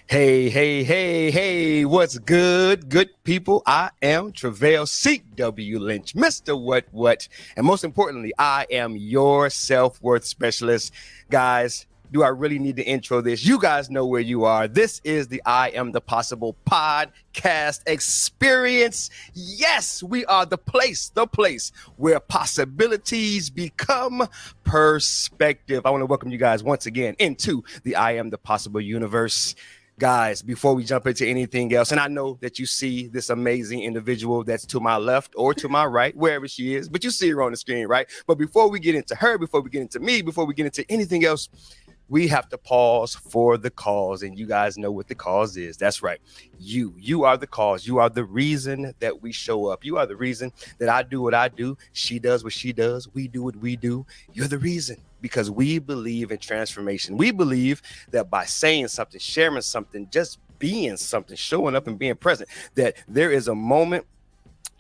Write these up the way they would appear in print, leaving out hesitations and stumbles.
Hey, hey, hey, hey, what's good, good people? I am Travail C.W. Lynch, Mr. What, and most importantly, I am your self-worth specialist. Guys, do I really need to intro this? You guys know where you are. This is the I Am the Possible podcast experience. Yes, we are the place where possibilities become perspective. I want to welcome you guys once again into the I Am the Possible universe. Guys, before we jump into anything else, and I know that you see this amazing individual that's to my left or to my right, wherever she is, but you see her on the screen, right? But before we get into her, before we get into me, before we get into anything else, we have to pause for the cause. And you guys know what the cause is. That's right. You are the cause. You are the reason that we show up. You are the reason that I do what I do. She does what she does. We do what we do. You're the reason, because we believe in transformation. We believe that by saying something, sharing something, just being something, showing up and being present, that there is a moment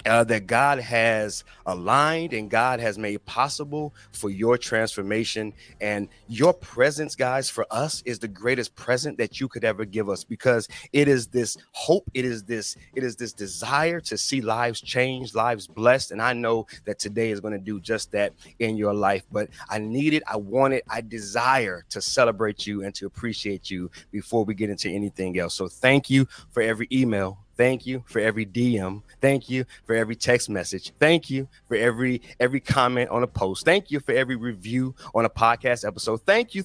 that God has aligned and God has made possible for your transformation. And your presence, guys, for us is the greatest present that you could ever give us, because it is this hope, it is this desire to see lives change, lives blessed. And I know that today is going to do just that in your life. But I need it, I want it, I desire to celebrate you and to appreciate you before we get into anything else. So thank you for every email. Thank you for every DM. Thank you for every text message. Thank you for every comment on a post. Thank you for every review on a podcast episode. Thank you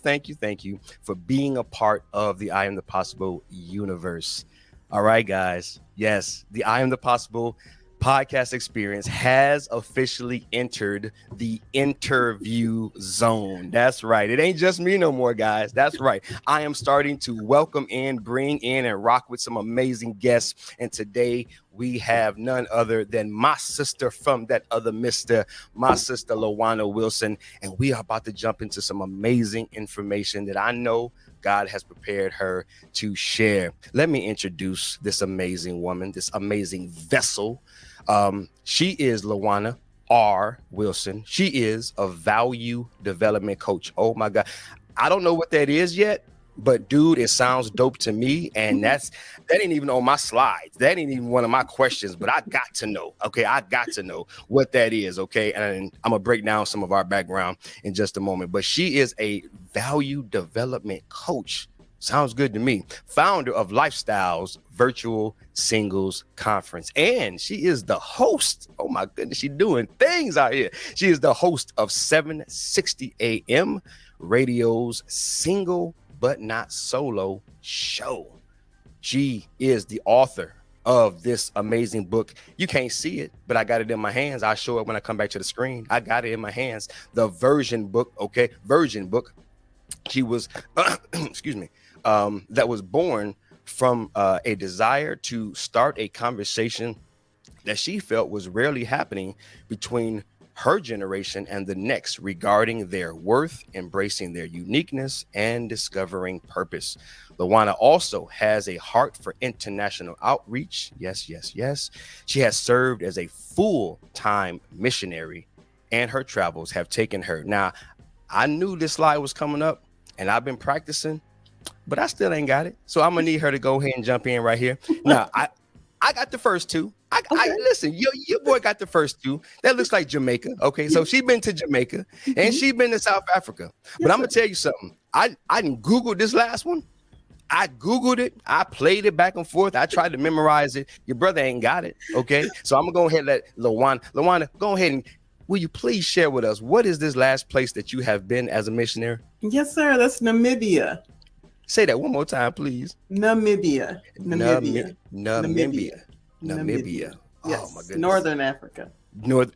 for being a part of the I Am the Possible universe. All right, guys. Yes, the I Am the Possible podcast experience has officially entered the interview zone. That's right. It ain't just me no more, guys. That's right. I am starting to welcome in, bring in, and rock with some amazing guests. And today we have none other than my sister from that other mister, my sister LaWanna Wilson. And we are about to jump into some amazing information that I know God has prepared her to share. Let me introduce this amazing woman, this amazing vessel. She is LaWanna R. Wilson. She is a value development coach. Oh my God. I don't know what that is yet, but dude, it sounds dope to me. And that ain't even on my slides. That ain't even one of my questions, but I got to know. Okay. I got to know what that is. Okay. And I'm gonna break down some of our background in just a moment, but she is a value development coach. Sounds good to me. Founder of Lifestyles Virtual Singles Conference. And she is the host. Oh my goodness, she's doing things out here. She is the host of 760 AM Radio's Single But Not Solo show. She is the author of this amazing book. You can't see it, but I got it in my hands. I'll show it when I come back to the screen. I got it in my hands. The version book, okay? Version book. She was, excuse me, that was born from a desire to start a conversation that she felt was rarely happening between her generation and the next regarding their worth, embracing their uniqueness, and discovering purpose. LaWanna also has a heart for international outreach. Yes, yes, yes. She has served as a full-time missionary, and her travels have taken her. Now, I knew this slide was coming up, and I've been practicing, but I still ain't got it. So I'm gonna need her to go ahead and jump in right here. Now, I got the first two. I listen, your boy got the first two. That looks like Jamaica. Okay, so she been to Jamaica and she been to South Africa. But I'm gonna tell you something. I didn't Google this last one. I Googled it. I played it back and forth. I tried to memorize it. Your brother ain't got it. Okay, so I'm gonna go ahead and let LaWanna, go ahead and will you please share with us what is this last place that you have been as a missionary? Yes, sir. That's Namibia. Say that one more time, please. Namibia. Oh Yes. my goodness. Northern Africa.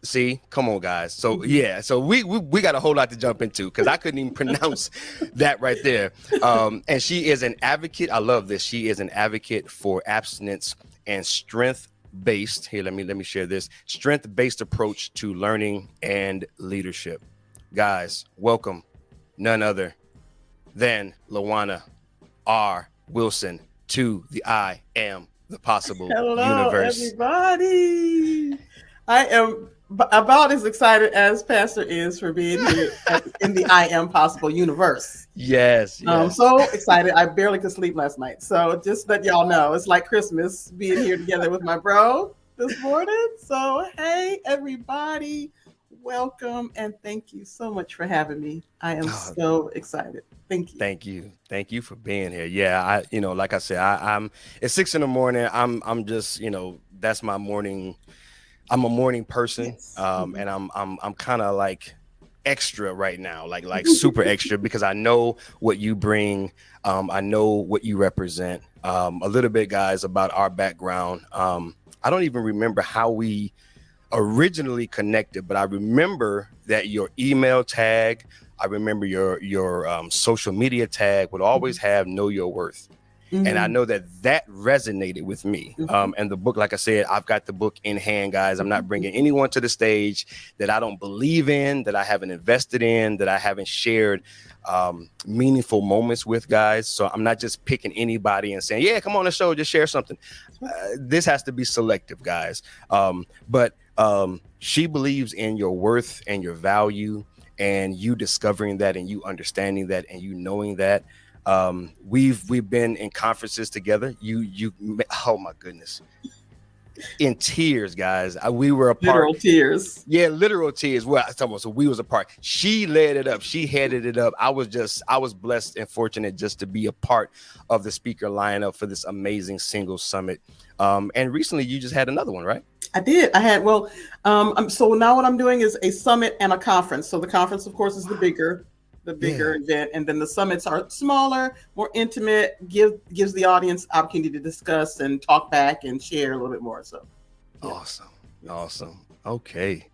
See, come on, guys. So yeah, so we got a whole lot to jump into because I couldn't even pronounce that right there. And she is an advocate. I love this. She is an advocate for abstinence and strength-based. Here, let me share this strength-based approach to learning and leadership. Guys, welcome none other than LaWanna R. Wilson to the I Am the Possible Hello, universe. everybody. I am about as excited as Pastor is for being here in the iAMthepossible universe. Yes, yes. So excited. I barely could sleep last night. So just let y'all know, it's like Christmas being here together with my bro this morning. So, hey, everybody, welcome and thank you so much for having me. I am Oh, so excited. Thank you. thank you. Thank you for being here. Yeah, like I said, I'm it's 6 in the morning. I'm just, that's my morning. I'm a morning person. Yes. And I'm kind of like extra right now, like super extra because I know what you bring. I know what you represent. A little bit, guys, about our background. I don't even remember how we originally connected, but I remember that your email tag, I remember your social media tag would always have "Know Your Worth." And I Mhm. know that that resonated with me. Mhm. And the book, like I said, I've got the book in hand, guys. I'm not bringing anyone to the stage that I don't believe in, that I haven't invested in, that I haven't shared meaningful moments with, guys. So I'm not just picking anybody and saying, yeah, come on the show, just share something. This has to be selective, guys. But she believes in your worth and your value, and you discovering that and you understanding that and you knowing that. We've been in conferences together. You oh my goodness, in tears, guys. We were apart. Literal tears. Yeah, literal tears. Well, I talking about, so we was apart. She led it up. She headed it up. I was blessed and fortunate just to be a part of the speaker lineup for this amazing single summit. And recently you just had another one, right? I did. I had, well, so now what I'm doing is a summit and a conference. So the conference, of course, is the Yeah. bigger event, and then the summits are smaller, more intimate, gives the audience opportunity to discuss and talk back and share a little bit more. So, yeah, Awesome. yes. Awesome. Okay.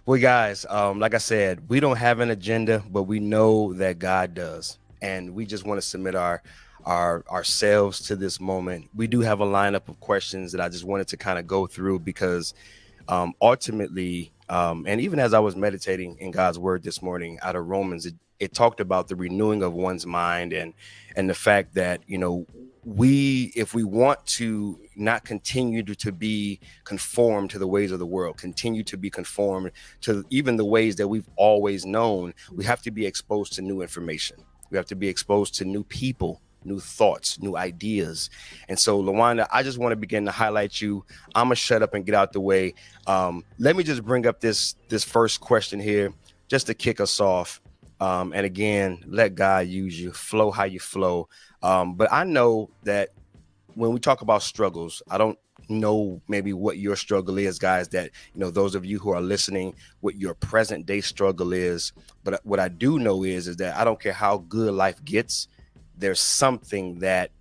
Well, guys, like I said, we don't have an agenda, but we know that God does, and we just want to submit our ourselves to this moment. We do have a lineup of questions that I just wanted to kind of go through because ultimately, and even as I was meditating in God's word this morning out of Romans, it talked about the renewing of one's mind and the fact that, if we want to not continue to be conformed to the ways of the world, continue to be conformed to even the ways that we've always known, we have to be exposed to new information. We have to be exposed to new people, new thoughts, new ideas. And so, LaWanna, I just want to begin to highlight you. I'm gonna shut up and get out the way. Let me just bring up this first question here, just to kick us off. And again, let God use you, flow how you flow. But I know that when we talk about struggles, I don't know maybe what your struggle is, guys, that, those of you who are listening, what your present day struggle is. But what I do know is that I don't care how good life gets, there's something that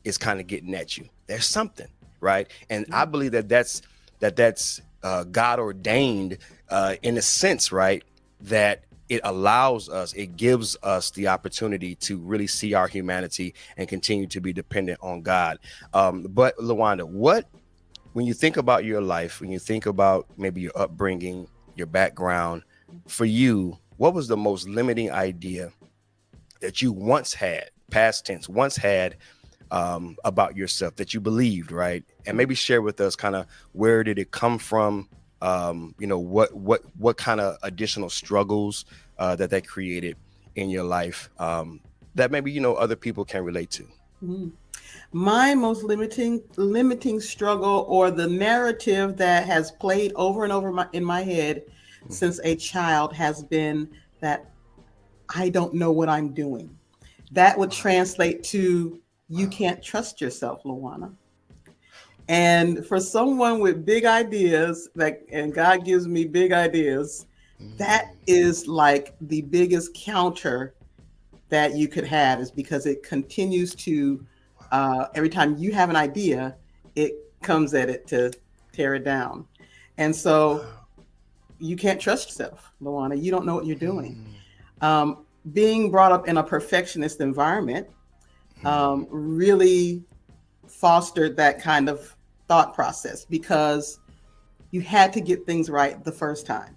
is kind of getting at you. There's something, right? And I believe that's God ordained in a sense, right? That it gives us the opportunity to really see our humanity and continue to be dependent on God. But LaWanna, when you think about your life, when you think about maybe your upbringing, your background, for you, what was the most limiting idea that you once had, past tense, once had, about yourself that you believed, right? And maybe share with us kind of where did it come from? What kind of additional struggles that created in your life, that maybe other people can relate to. Mhm. My most limiting struggle, or the narrative that has played over and over in my head since a child, has been that I don't know what I'm doing. That would translate to you can't trust yourself, LaWanna. And for someone with big ideas, and God gives me big ideas, that is like the biggest counter that you could have, is because it continues to, every time you have an idea, it comes at it to tear it down. And so you can't trust yourself, LaWanna. You don't know what you're doing. Being brought up in a perfectionist environment really fostered that kind of thought process, because you had to get things right the first time.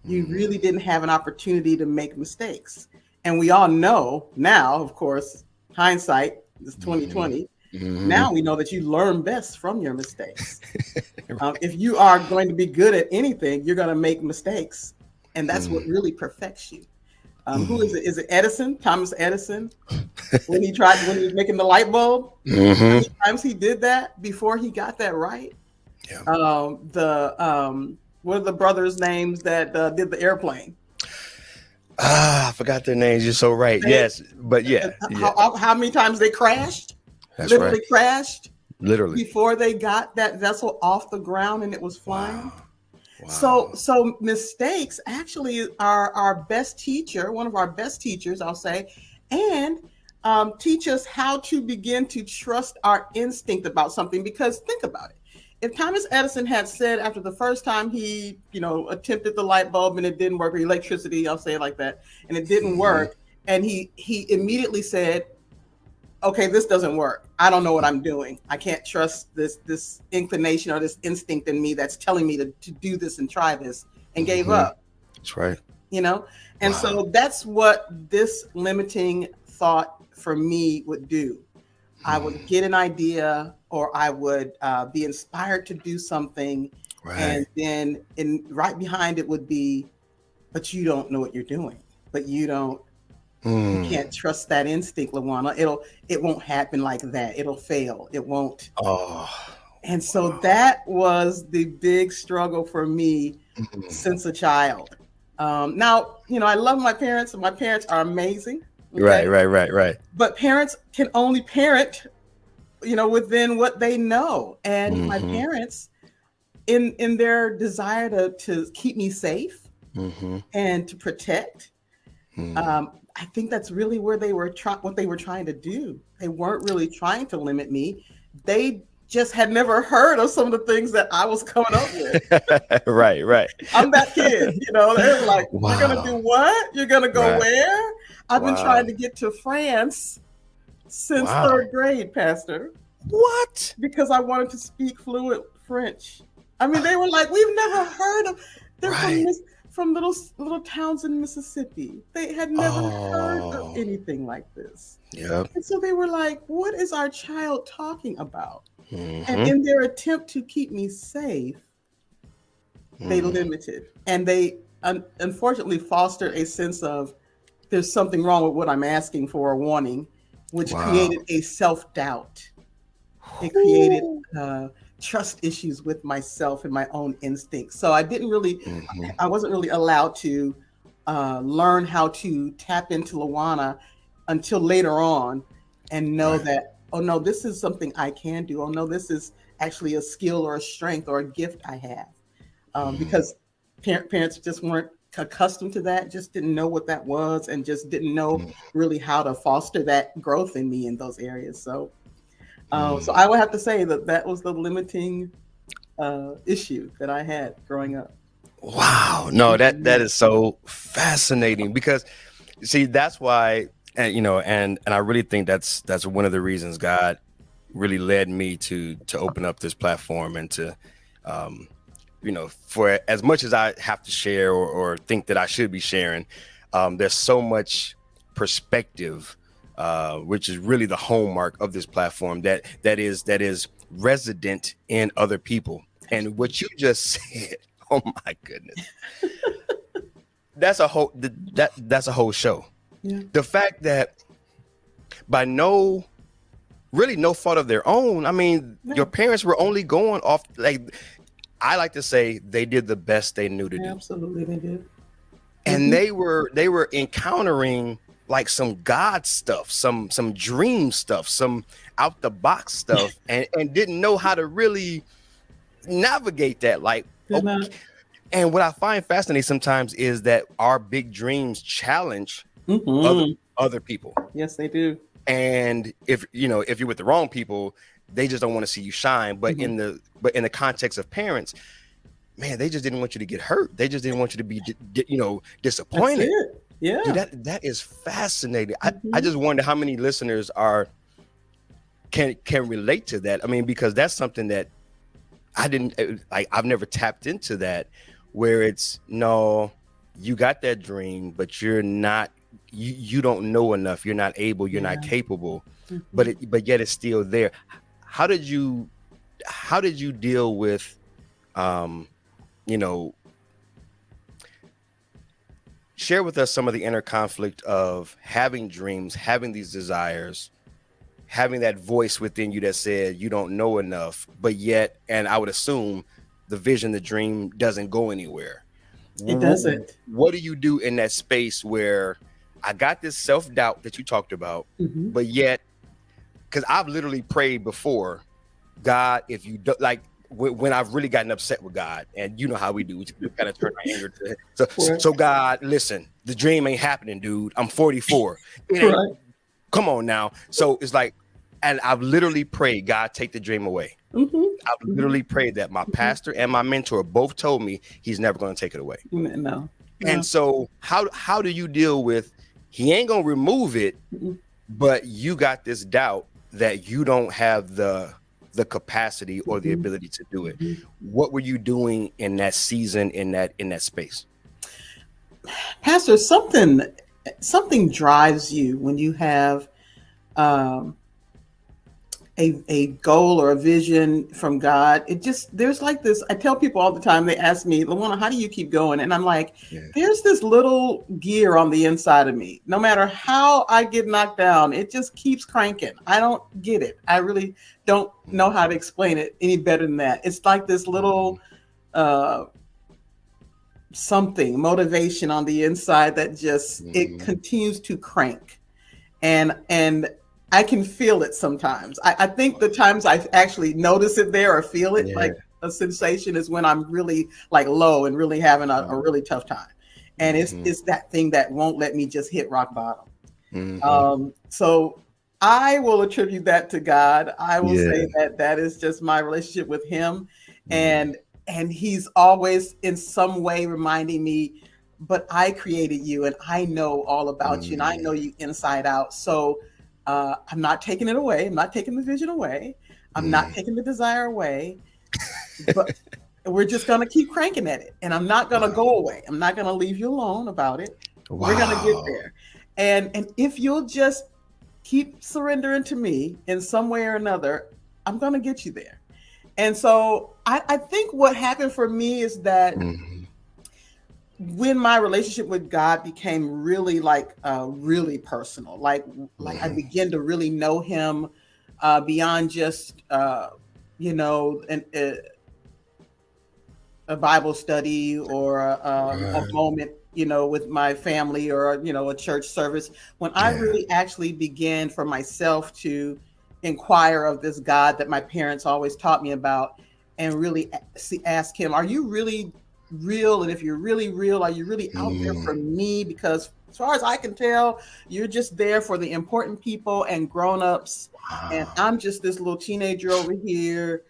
You really didn't have an opportunity to make mistakes. And we all know now, of course, hindsight is 2020. Now we know that you learn best from your mistakes. If you are going to be good at anything, you're going to make mistakes, and that's what really perfects you. Who is it? Is it Edison? Thomas Edison? When he was making the light bulb, how many times he did that before he got that right? Yeah. What are the brothers' names that did the airplane? I forgot their names. You're so right. Yes, but yeah. How many times they crashed? That's Literally right. crashed Literally. before they got that vessel off the ground and it was flying. Wow. So mistakes actually are our best teacher, one of our best teachers, I'll say, and teach us how to begin to trust our instinct about something. Because think about it. If Thomas Edison had said after the first time he, attempted the light bulb and it didn't work, or electricity, I'll say it like that, and it didn't work, and he immediately said, okay, this doesn't work. I don't know what I'm doing. I can't trust this inclination or this instinct in me that's telling me to do this and try this, and gave up. That's right. And so that's what this limiting thought for me would do. I would get an idea, or I would be inspired to do something. Right. And then right behind it would be, but you don't know what you're doing. But you can't trust that instinct, LaWanna. It won't happen like that. It'll fail. It won't. And so that was the big struggle for me since a child. Now, I love my parents, and my parents are amazing. Okay? Right. But parents can only parent, within what they know. And my parents, in their desire to keep me safe and to protect, I think that's really where what they were trying to do. They weren't really trying to limit me. They just had never heard of some of the things that I was coming up with. Right. I'm that kid, they were like, You're going to do what? You're going to go where? I've been trying to get to France since third grade, Pastor. What? Because I wanted to speak fluent French. I mean, they were like, we've never heard of, they're from little towns in Mississippi. They had never heard of anything like this. Yep. And so they were like, what is our child talking about? And in their attempt to keep me safe, they limited. And they unfortunately fostered a sense of there's something wrong with what I'm asking for or wanting, which created a self-doubt. It created trust issues with myself and my own instincts. So I wasn't really allowed to learn how to tap into LaWanna until later on and know that, oh no, this is something I can do. Oh no, this is actually a skill or a strength or a gift I have. Because parents just weren't accustomed to that, just didn't know what that was, and just didn't know really how to foster that growth in me in those areas. So I would have to say that was the limiting issue that I had growing up. Wow. No, that is so fascinating, because see, that's why, and I really think that's one of the reasons God really led me to open up this platform and to, for as much as I have to share or think that I should be sharing, there's so much perspective, which is really the hallmark of this platform that is resident in other people. And what you just said, oh my goodness, that's a whole show. Yeah. The fact that by no fault of their own, I mean, your parents were only going off, like, I like to say, they did the best they knew to do. Absolutely, they did. And they were encountering like some God stuff, some dream stuff, some out the box stuff, and didn't know how to really navigate that. Like, okay. And what I find fascinating sometimes is that our big dreams challenge other people. Yes, they do. And if you're with the wrong people, they just don't want to see you shine. But in the context of parents, man, they just didn't want you to get hurt. They just didn't want you to be disappointed. That's it. Yeah. Dude, that is fascinating. I just wonder how many listeners can relate to that. I mean, because that's something that I've never tapped into, that where it's, no, you got that dream, but you're not, you don't know enough. You're not able, you're not capable. but Mhm. but yet it's still there. How did you deal with, um, you know, share with us some of the inner conflict of having dreams, having these desires, having that voice within you that said you don't know enough, but yet, and I would assume the vision, the dream doesn't go anywhere. It What, doesn't. what do you do in that space where I got this self-doubt that you talked about, Mhm. but yet, because I've literally prayed before, God, if you do, like when I've really gotten upset with God, and you know how we do, we kind of turn our anger to it. Right. So God, listen, the dream ain't happening, dude. I'm 44. It ain't. Right. Come on now. So it's like, and I've literally prayed, God, take the dream away. Mhm. I've Mhm. literally prayed that. My Mhm. pastor and my mentor both told me he's never going to take it away. No. And No. so how do you deal with, he ain't going to remove it, Mhm. but you got this doubt that you don't have the capacity or the Mhm. ability to do it. Mhm. What were you doing in that season, in that space? Pastor, something drives you when you have um, a goal or a vision from God. It just, there's like this. I tell people all the time, they ask me, LaWanna, how do you keep going? And I'm like, Yeah. there's this little gear on the inside of me. No matter how I get knocked down, it just keeps cranking. I don't get it. I really don't know how to explain it any better than that. It's like this little uh, something, motivation on the inside that just, it Mm-hmm. continues to crank. And I can feel it sometimes. I think the times I actually notice it there or feel it Yeah. like a sensation is when I'm really like low and really having a really tough time. And Mm-hmm. it's that thing that won't let me just hit rock bottom. Mm-hmm. So I will attribute that to God. I will Yeah. say that that is just my relationship with Him, Mm-hmm. and He's always in some way reminding me, but I created you, and I know all about you, and I know you inside out. So I'm not taking it away. I'm not taking the vision away. I'm not Mm-hmm. taking the desire away. But we're just gonna keep cranking at it, and I'm not gonna Wow. go away. I'm not gonna leave you alone about it. We're gonna get Wow. there, and if you'll just keep surrendering to me in some way or another, I'm gonna get you there. And so I think what happened for me is that Mm-hmm. when my relationship with God became really like really personal, like I Mm-hmm. began to really know Him beyond just a Bible study or a Right. moment, with my family or, a church service. When I Yeah. really actually began for myself to inquire of this God that my parents always taught me about and really ask Him, are you really real? And if you're really real, are you really out there Mm. for me? Because as far as I can tell, you're just there for the important people and grown-ups. And Wow. I'm just this little teenager over here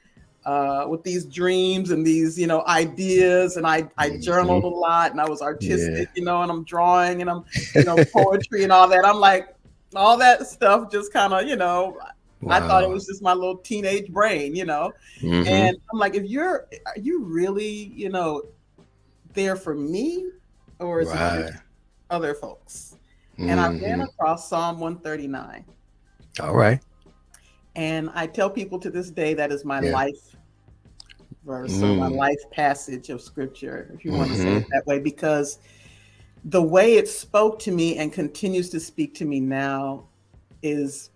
with these dreams and these, ideas. And I Mm-hmm. journaled a lot and I was Yeah. artistic, and I'm drawing and I'm, poetry and all that. I'm like, all that stuff just kind of, I thought it Wow. was just my little teenage brain. Mm-hmm. And I'm like, are you really, there for me, or is it Right. just other folks? And I ran Mm-hmm. across Psalm 139. All right. And I tell people to this day that is my Yeah. life verse or my Mm. life passage of scripture, if you want to say Mm-hmm. it that way, because the way it spoke to me and continues to speak to me now is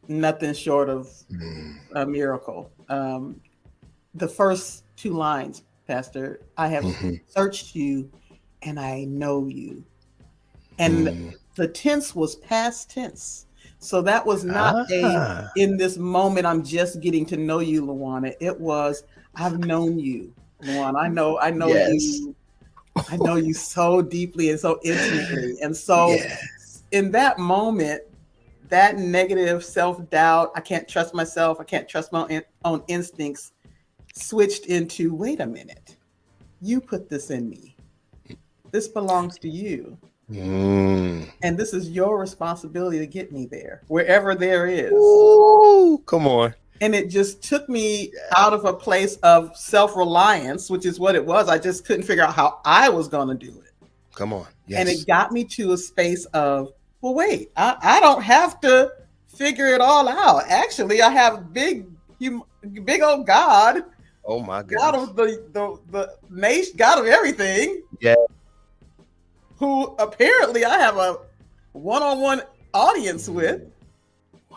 nothing short of Mm. a miracle. The first two lines, Pastor, I have Mm-hmm. searched you and I know you. And Mm. the tense was past tense. So that was not Ah. in this moment, I'm just getting to know you, LaWanna. It was, I've known you, LaWanna. Yes. I know you so deeply and so intimately. And so Yeah. in that moment, that negative self-doubt, I can't trust myself, I can't trust my own instincts, switched into, wait a minute, you put this in me. This belongs to you. Mm. And this is your responsibility to get me there, wherever there is. Ooh, come on. And it just took me out of a place of self-reliance, which is what it was. I just couldn't figure out how I was going to do it. Come on. And Yes. it got me to a space of, well, wait, I don't have to figure it all out. Actually, I have big old God, Oh my God goodness. of the nation, God of everything, Yeah. who apparently I have a one-on-one audience with,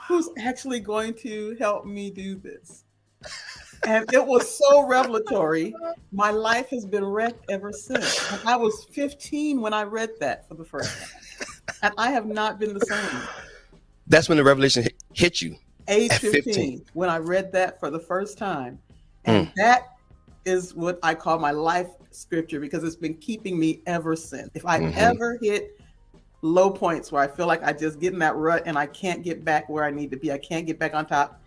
who's actually going to help me do this. And it was so revelatory. My life has been wrecked ever since. And I was 15 when I read that for the first time. And I have not been the same. That's when the revelation hit you Age at 15. 15, when I read that for the first time. And Mm. that is what I call my life scripture, because it's been keeping me ever since. If I Mm-hmm. ever hit low points where I feel like I just get in that rut and I can't get back where I need to be, I can't get back on top,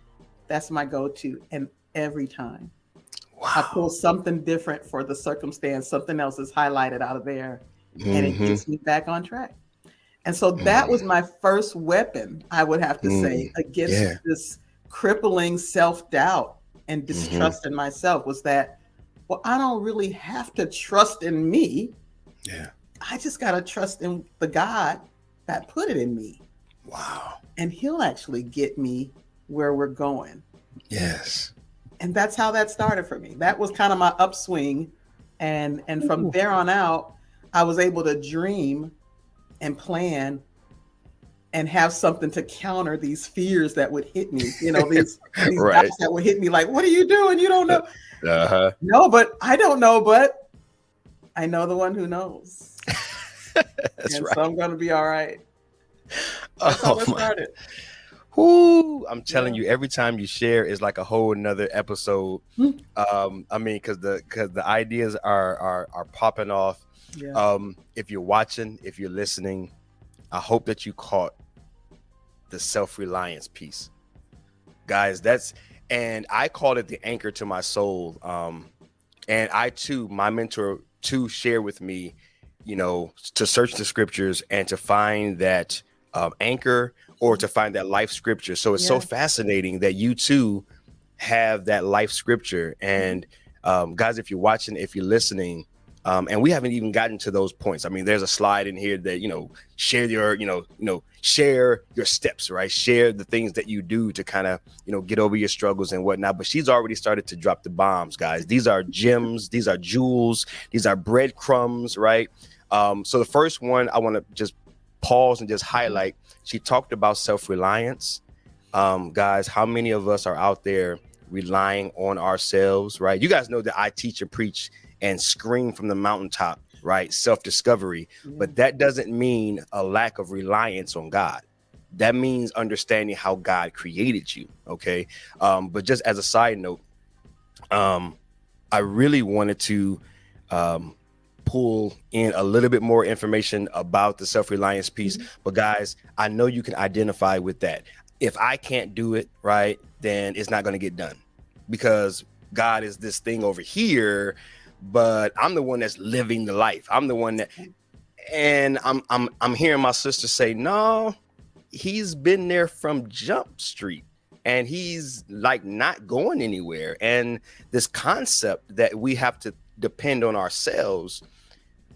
that's my go-to. And every time I pull Wow. something different for the circumstance, something else is highlighted out of there, and it Mm-hmm. gets me back on track. And so that Mm. was my first weapon, I would have to say, Mm. against Yeah. this crippling self-doubt and Mm-hmm. distrust in myself, was that, well, I don't really have to trust in me. Yeah. I just got to trust in the God that put it in me. Wow. And he'll actually get me where we're going. Yes. And that's how that started for me. That was kind of my upswing. And from Ooh. there on out, I was able to dream and plan and have something to counter these fears that would hit me, these Right. doubts that would hit me, like, what are you doing? You don't know. Uh-huh. No, but I don't know, but I know the one who knows. That's And so right. I'm going to be all right. That's how Oh that my. started. Whoo, I'm telling Yeah. you, every time you share is like a whole another episode. I mean, because the ideas are popping off. Yeah. If you're watching, if you're listening, I hope that you caught the self-reliance piece, guys. And I called it the anchor to my soul. And I too, my mentor too, share with me, to search the scriptures and to find that anchor, or to find that life scripture. So it's so Yeah. fascinating that you too have that life scripture. And guys, if you're watching, if you're listening, and we haven't even gotten to those points. I mean, there's a slide in here that, share your, share your steps, right? Share the things that you do to kind of, get over your struggles and whatnot. But she's already started to drop the bombs, guys. These are gems, these are jewels, these are breadcrumbs, right? So the first one I want to just pause and just highlight. She talked about self-reliance. Guys, how many of us are out there relying on ourselves, right? You guys know that I teach and preach and scream from the mountaintop, right? Self-discovery. Yeah. But that doesn't mean a lack of reliance on God. That means understanding how God created you, okay? But just as a side note, I really wanted to pull in a little bit more information about the self-reliance piece. But guys, I know you can identify with that. If I can't do it, right, then it's not going to get done, because God is this thing over here, but I'm the one that's living the life. I'm the one that, and I'm hearing my sister say, no, he's been there from Jump Street and he's like not going anywhere. And this concept that we have to depend on ourselves,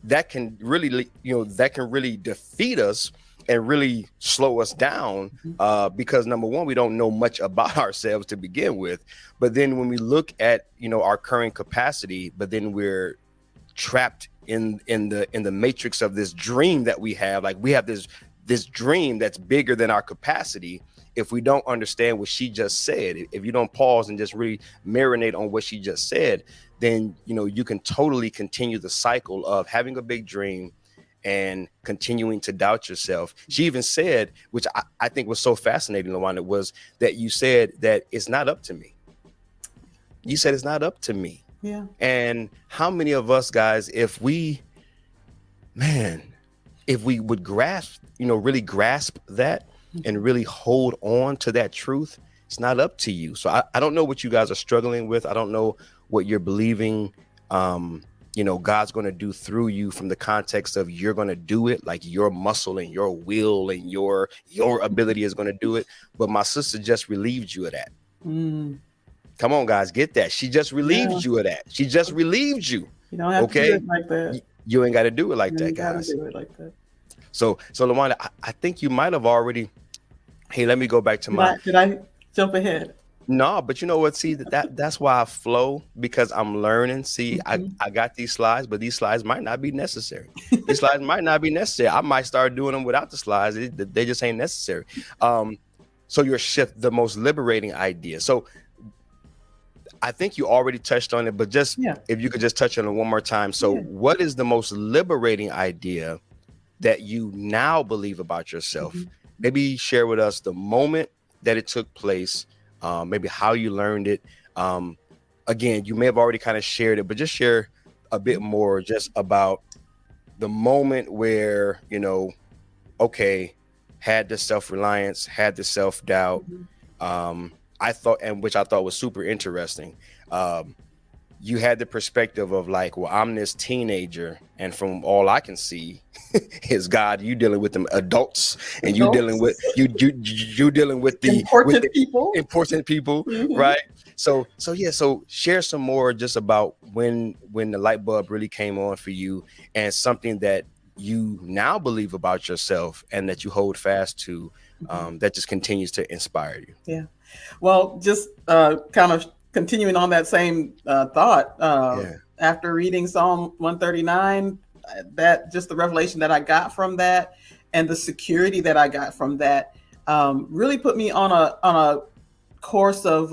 that can really, that can really defeat us and really slow us down, because number one, we don't know much about ourselves to begin with. But then when we look at, our current capacity, but then we're trapped in the matrix of this dream that we have. Like, we have this dream that's bigger than our capacity. If we don't understand what she just said, if you don't pause and just really marinate on what she just said, then you can totally continue the cycle of having a big dream and continuing to doubt yourself. She even said, which I think was so fascinating, LaWanna, was that you said that it's not up to me. You said it's not up to me. Yeah. And how many of us, guys, if we would grasp, really grasp that and really hold on to that truth, it's not up to you. So I don't know what you guys are struggling with. I don't know what you're believing, God's going to do through you, from the context of you're going to do it, like your muscle and your will and your ability is going to do it. But my sister just relieved you of that. Come on, guys, get that. She just relieved you of that. She just relieved you. You don't have to do it like that. You ain't got to do it like You that, ain't gotta guys. do it like that. So LaWanna, I think you might have already Hey, let me go back to Did my. I jump ahead? No, but you know what? See that's why I flow, because I'm learning. See, Mhm. I got these slides, but these slides might not be necessary. These slides might not be necessary. I might start doing them without the slides. They just ain't necessary. Um, so your shift, the most liberating idea. So I think you already touched on it, but just Yeah. if you could just touch on it one more time. So Yeah. what is the most liberating idea that you now believe about yourself? Mhm. Maybe share with us the moment that it took place, maybe how you learned it. Um, Again, you may have already kind of shared it, but just share a bit more just about the moment where, okay, had the self-reliance, had the self-doubt. Mhm. I thought, and which I thought was super interesting. Um, you had the perspective of like, well, I'm this teenager, and from all I can see is God. You dealing with them adults, and you dealing with Adults, you dealing with the important people. important people, Mhm. right? So yeah. So share some more just about when the light bulb really came on for you, and something that you now believe about yourself and that you hold fast to, Mhm. that just continues to inspire you. Yeah. Well, just kind of continuing on that same thought, Yeah. after reading Psalm 139, that just the revelation that I got from that and the security that I got from that really put me on a course of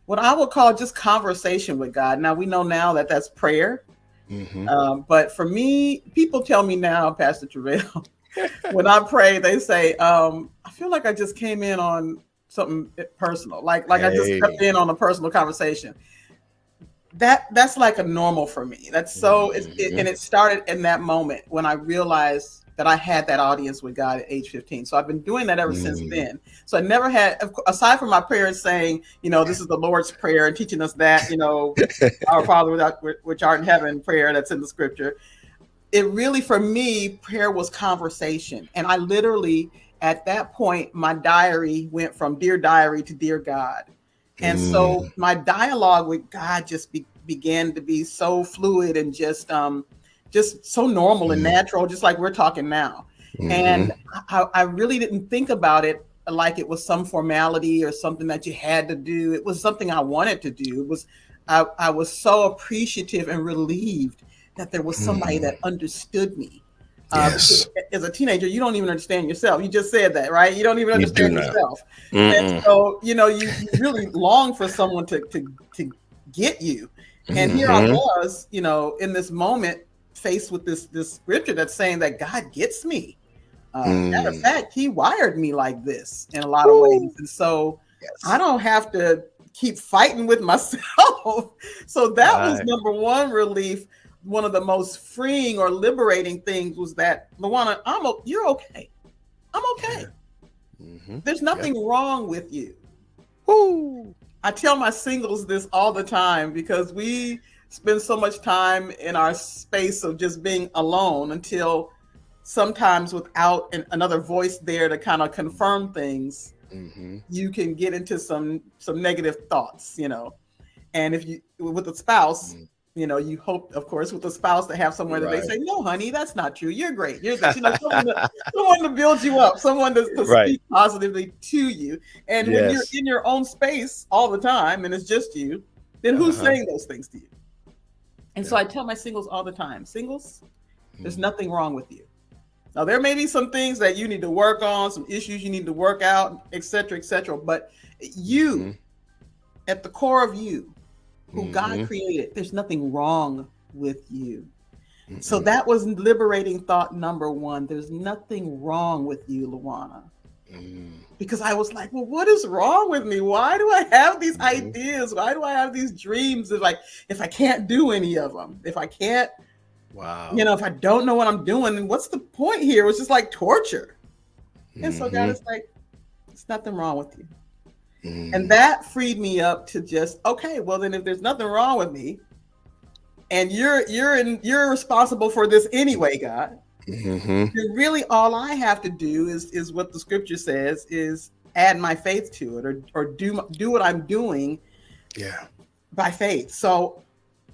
what I would call just conversation with God. Now we know now that that's prayer, Mm-hmm. but for me, people tell me now, Pastor Travail, when I pray, they say, I feel like I just came in on something personal, like I just stepped Hey. in on a personal conversation. That's like a normal for me. That's so Mm-hmm. and it started in that moment when I realized that I had that audience with God at age 15. So I've been doing that ever since Mm. then. So I never had, aside from my parents saying, this is the Lord's prayer and teaching us that, our Father which art in heaven prayer that's in the scripture. It really, for me, prayer was conversation. And I literally, at that point, my diary went from Dear Diary to Dear God. And so Mm. my dialogue with God just began to be so fluid and just so normal and Mm. natural, just like we're talking now. And Mhm. I really didn't think about it like it was some formality or something that you had to do. It was something I wanted to do. I was so appreciative and relieved that there was somebody Mm. that understood me. Because Yes, as a teenager, you don't even understand yourself. You just said that, right? You don't even you do understand not. yourself. And Mm-mm. so, you really long for someone to get you. And here I Mhm. was, in this moment faced with this scripture that's saying that God gets me. Matter of Mm. fact, he wired me like this in a lot of ways. Woo. And so I Yes. don't have to keep fighting with myself. So that was Right. number one relief. One of the most freeing or liberating things was that, LaWanna, you're okay. I'm Yeah. okay. Mhm. There's Yeah. nothing wrong with you. Woo. I tell my singles this all the time because we spend so much time in our space of just being alone until sometimes without another voice there to kind of confirm things, Mhm. you can get into some negative thoughts, and if you with a spouse, Mm. you hope, of course, with a spouse to have somewhere that they Right. say, no, honey, that's not true, you're great, you're this, someone to build you up, someone to Right. speak positively to you. And when you're Yes. in your own space all the time and it's just you, then who's Uh-huh. saying those things to you? And so Yeah. I tell my singles all the time, singles, there's Mm. nothing wrong with you. Now, there may be some things that you need to work on, some issues you need to work out, et cetera, et cetera. But you, Mhm. at the core of you, who God Mhm. created, there's nothing wrong with you. So Mm-mm. that was liberating thought number one. There's nothing wrong with you, LaWanna. Mm. Because I was like, well, what is wrong with me? Why do I have these Mhm. ideas? Why do I have these dreams? If if I can't do any of them, if I can't, Wow. if I don't know what I'm doing, then what's the point here? It's just like torture. And so God Mhm. is like, there's nothing wrong with you. And Mm. that freed me up to just, okay, well then if there's nothing wrong with me, and you're responsible for this anyway, God, Mhm. then really all I have to do is what the scripture says is add my faith to it, or do what I'm doing Yeah. by faith. So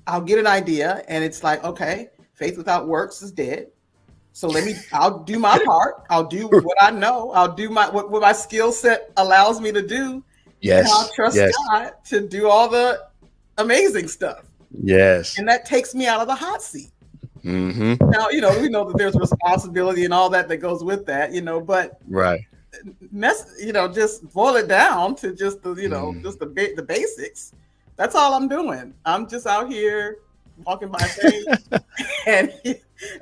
I'll get an idea and it's like, okay, faith without works is dead. So I'll do my part. I'll do what I know. I'll do what my skill set allows me to do. And I'll Yes. trust Yes. God to do all the amazing stuff. Yes. And that takes me out of the hot seat. Mm-hmm. Now, we know that there's responsibility and all that goes with that, but Right. just boil it down to just the, Mm. just the basics. That's all I'm doing. I'm just out here walking by faith, and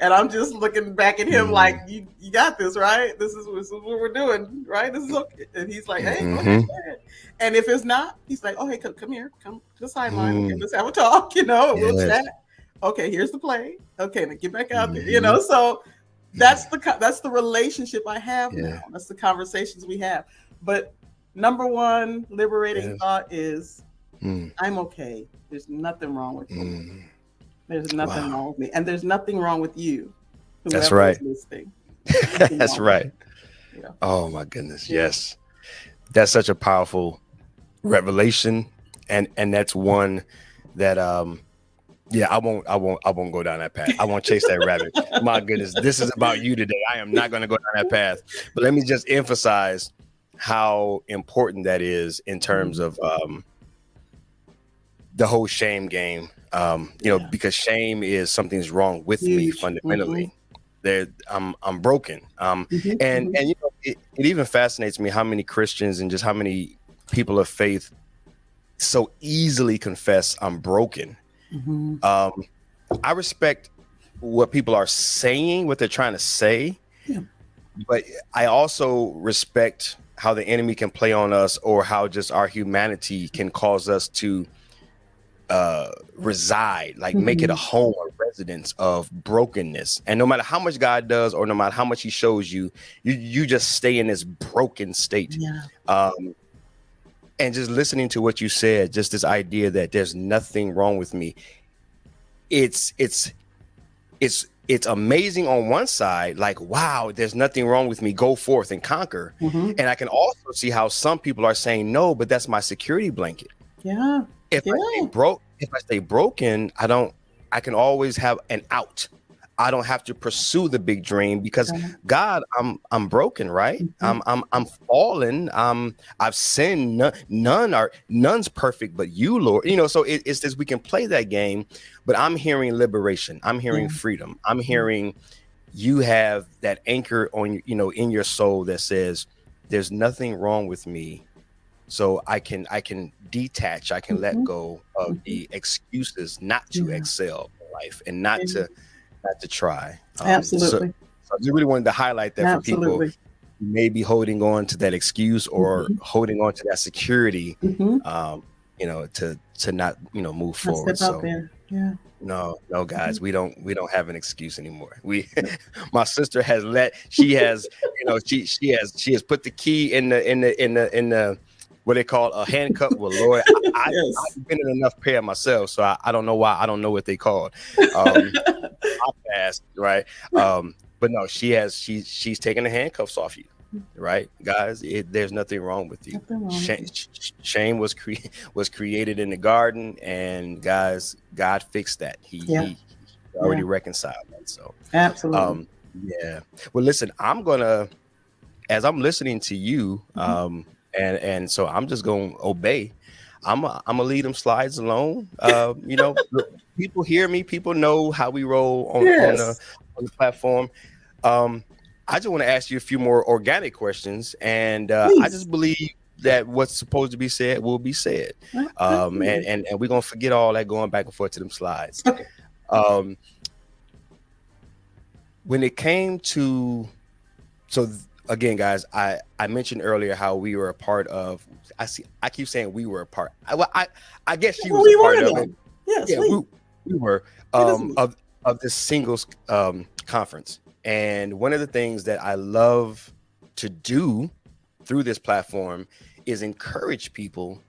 I'm just looking back at him like, you got this, right? This is what we're doing, right? This is okay. And he's like, hey, go ahead, go ahead. And if it's not, he's like, oh, hey, come here, come to the sideline. Okay, let's have a talk, and we'll Yes. chat. Okay, here's the play. Okay, now get back out there, so that's the relationship I have now. That's the conversations we have. But number one liberating thought is, I'm okay. There's nothing wrong with me. There's nothing wrong with me. And there's nothing wrong with you. That's right. Listening. That's right. Yeah. Oh my goodness. Yeah. Yes. That's such a powerful revelation. And that's one that yeah, I won't go down that path. I won't chase that rabbit. My goodness, this is about you today. I am not going to go down that path. But let me just emphasize how important that is in terms of the whole shame game. Because shame is something's wrong with me fundamentally. I'm broken. And it even fascinates me how many Christians and just how many people of faith so easily confess I'm broken. I respect what people are saying, what they're trying to say, but I also respect how the enemy can play on us, or how just our humanity can cause us to reside, like make it a home or residence of brokenness. And no matter how much God does, or no matter how much he shows you, you just stay in this broken state. And just listening to what you said, just this idea that there's nothing wrong with me. It's amazing on one side, like, wow, there's nothing wrong with me. Go forth and conquer. And I can also see how some people are saying, no, but that's my security blanket. If I stay broken, I can always have an out. I don't have to pursue the big dream because God, I'm broken, right? I'm fallen. I've sinned. None's perfect, but you, Lord. So it's this, we can play that game, but I'm hearing liberation. I'm hearing freedom. I'm hearing you have that anchor on, in your soul that says there's nothing wrong with me. So I can detach. I can let go of the excuses not to excel in life and not to try. Absolutely. So I just really wanted to highlight that for people who may be holding on to that excuse or holding on to that security, to not, move forward. So no, guys, we don't have an excuse anymore. My sister has she has put the key in the what they call a handcuff. Well, Lord, I've been in enough pair myself, so I don't know why. I don't know what they called. I passed, right? But no, she's taking the handcuffs off you, right, guys? There's nothing wrong with you. Shame was created in the garden, and guys, God fixed that. He already reconciled that. So absolutely, Well, listen, as I'm listening to you, and so I'm just gonna obey. I'm gonna leave them slides alone. People hear me. People know how we roll on the platform. I just want to ask you a few more organic questions, and I just believe that what's supposed to be said will be said. And we're gonna forget all that going back and forth to them slides. Okay. When it came to, again, guys, I mentioned earlier how we were a part of. I keep saying we were a part. I guess she was a part of it. Yes, we were of this singles conference. And one of the things that I love to do through this platform is encourage people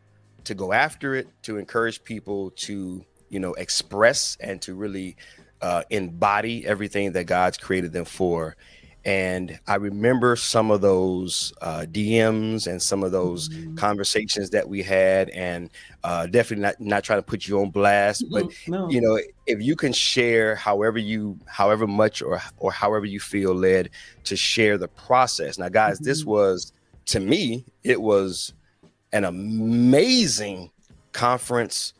to go after it, to encourage people to, express and to really embody everything that God's created them for. And I remember some of those DMs and some of those Mhm. conversations that we had, and definitely not trying to put you on blast, but No. you know, if you can share however much or however you feel led to share the process. Now, guys, this Mhm. was, to me, it was an amazing conference,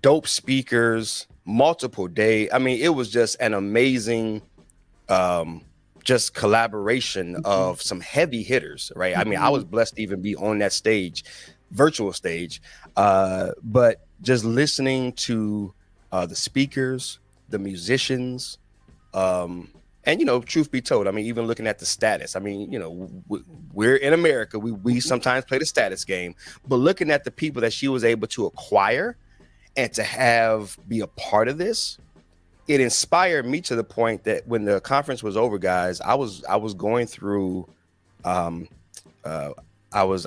dope speakers, multiple day. I mean, it was just an amazing um just collaboration Mhm. of some heavy hitters, right? I mean, I was Mhm. blessed to even be on that stage, virtual stage, but just listening to the speakers, the musicians, um and you know, truth be told, I mean, even looking at the status, I mean, you know, we're in America, we sometimes play the status game, but looking at the people that she was able to acquire and to have be a part of this, it inspired me to the point that when the conference was over, guys, I was going through um uh I was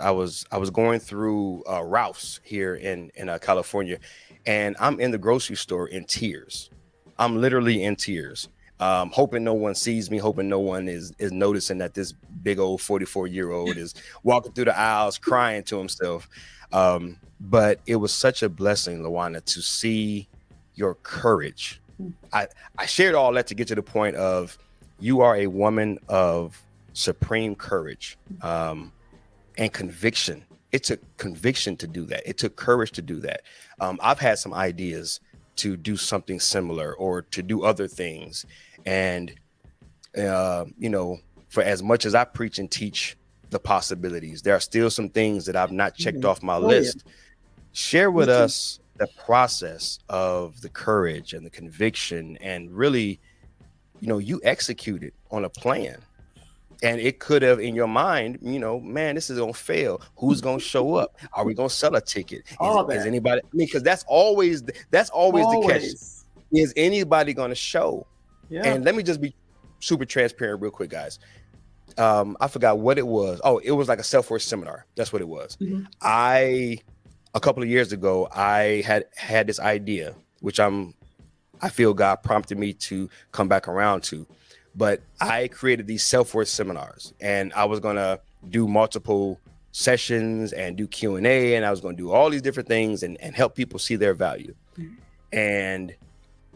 going through Ralph's here in California, and I'm in the grocery store in tears. I'm literally in tears. Hoping no one sees me, hoping no one is noticing that this big old 44-year-old is walking through the aisles crying to himself. But it was such a blessing, Lawana, to see your courage. I I shared all that to get to the point of you are a woman of supreme courage and conviction. It took conviction to do that. It took courage to do that. I've had some ideas to do something similar or to do other things, and you know, for as much as I preach and teach the possibilities, there are still some things that I've not checked Mhm. off my Oh yeah. list. Share Me with too. us the process of the courage and the conviction, and really, you know, you executed on a plan, and it could have in your mind, you know, man, this is gonna fail. Who's gonna show up? Are we gonna sell a ticket? Is All is that. anybody? I mean, because that's always the catch. Always. Is anybody gonna show? Yeah. And let me just be super transparent real quick, guys. I forgot what it was. Oh, it was like a self-worth seminar. That's what it was. Mhm. I A couple of years ago, I had this idea, which I feel God prompted me to come back around to. But I created these self-worth seminars, and I was gonna do multiple sessions and do Q&A, and I was gonna do all these different things and help people see their value. And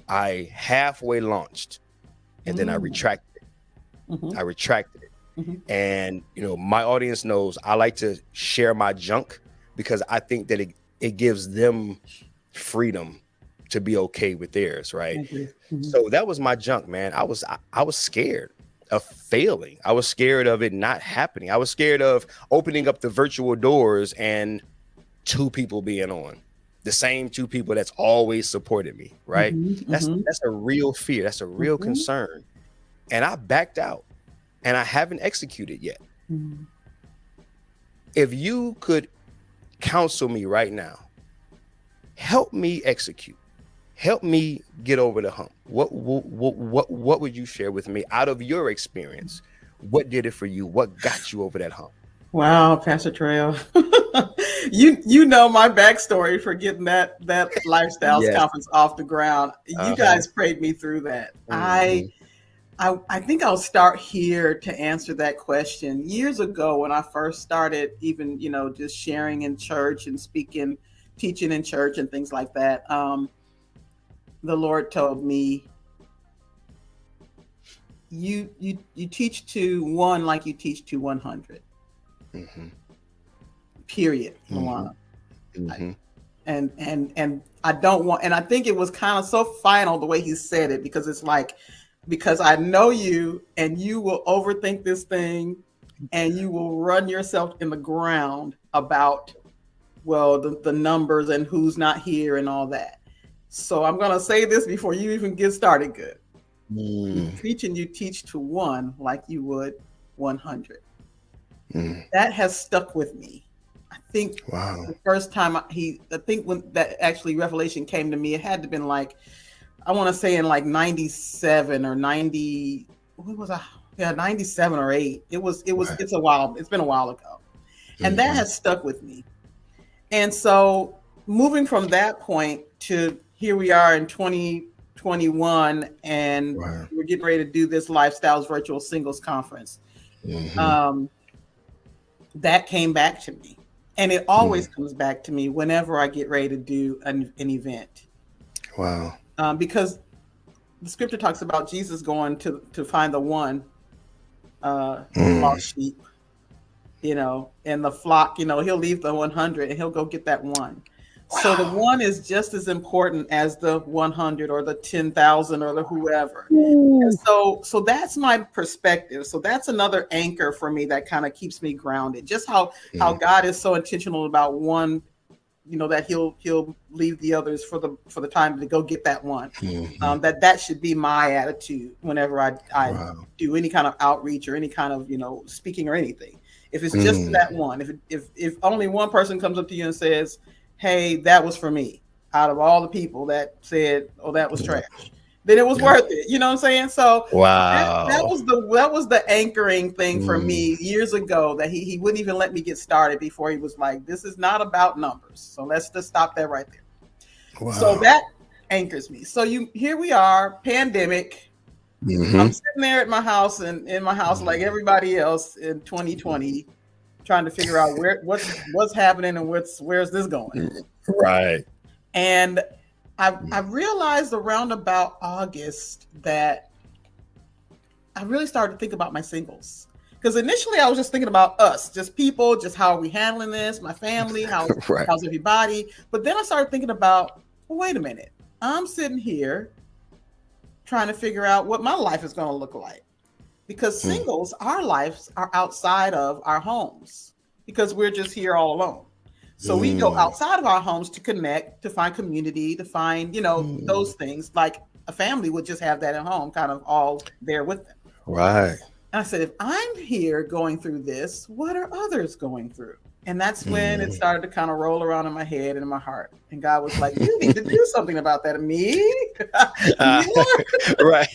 I halfway launched, and then I Mhm. retracted it. Mhm. I retracted it. Mhm. And you know, my audience knows I like to share my junk because I think that it gives them freedom to be okay with theirs, I right? agree. Mhm. So that was my junk, man. I was scared of failing. I was scared of it not happening. I was scared of opening up the virtual doors and two people being on. The same two people that's always supported me, right? Mhm. That's Mhm. that's a real fear. That's a real Mhm. concern. And I backed out and I haven't executed yet. Mhm. If you could counsel me right now, help me execute. Help me get over the hump. What would you share with me out of your experience? What did it for you? What got you over that hump? Wow, Pastor Trail. You know my backstory for getting that lifestyles Yes. conference off the ground. You Uh-huh. guys prayed me through that. Hmm. I think I'll start here to answer that question. Years ago, when I first started, even just sharing in church and speaking, teaching in church and things like that, the Lord told me, you teach to one like you teach to 100. Hmm. Period, Hmm. Lawana. Hmm. And I don't want, and I think it was kind of so final the way he said it, because it's like, because I know you and you will overthink this thing and you will run yourself in the ground about, well, the numbers and who's not here and all that. So I'm going to say this before you even get started good. You Mm. preach and you teach to one like you would 100. Mm. That has stuck with me. I think Wow. the first time I think when that actually revelation came to me, it had to been like, I want to say in like 97 or 90, what was I? Yeah, 97 or 8. Right. It's a while. It's been a while ago. And that Hmm. has stuck with me. And so moving from that point to here we are in 21, and Right. we're getting ready to do this Lifestyles Virtual Singles Conference. That came back to me, and it always comes back to me whenever I get ready to do an event. Wow. Because the scripture talks about Jesus going to find the one lost sheep, and the flock, he'll leave the 100 and he'll go get that one. Wow. So the one is just as important as the 100 or the 10,000 or the whoever. And so that's my perspective. So that's another anchor for me that kind of keeps me grounded. Just how God is so intentional about one, that he'll leave the others for the time to go get that one. That should be my attitude whenever I do any kind of outreach or any kind of speaking or anything. If it's just that one, if only one person comes up to you and says, "Hey, that was for me," out of all the people that said, "Oh, that was trash," then it was worth it. You know what I'm saying? So that was the anchoring thing for me years ago, that he wouldn't even let me get started before he was like, "This is not about numbers. So let's just stop that right there." Wow. So that anchors me. So here we are, pandemic. I'm sitting there at my house and in my house like everybody else in 2020, trying to figure out what's happening and where's this going. Right. And I realized around about August that I really started to think about my singles. Because initially I was just thinking about us, just people, just how are we handling this, my family, how's everybody. But then I started thinking about, well, wait a minute, I'm sitting here trying to figure out what my life is going to look like. Because singles, our lives are outside of our homes because we're just here all alone. So we go outside of our homes to connect, to find community, to find, those things like a family would just have that at home, kind of all there with them. Right. And I said, if I'm here going through this, what are others going through? And that's when it started to kind of roll around in my head and in my heart. And God was like, you need to do something about that. Me? Right.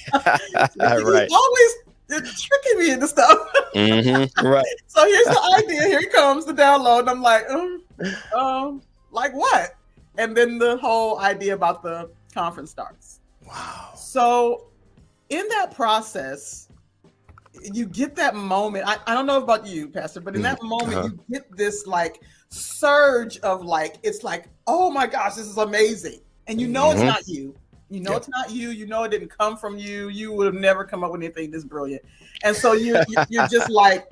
Right. Always tricking me into stuff. Right. So here's the idea. Here it comes, the download. And I'm like, like what? And then the whole idea about the conference starts. Wow. So in that process, you get that moment. I don't know about you, Pastor, but in that moment, you get this like surge of like, it's like, oh my gosh, this is amazing. And it's not you. It's not you. It didn't come from you. You would have never come up with anything this brilliant. And so you're just like,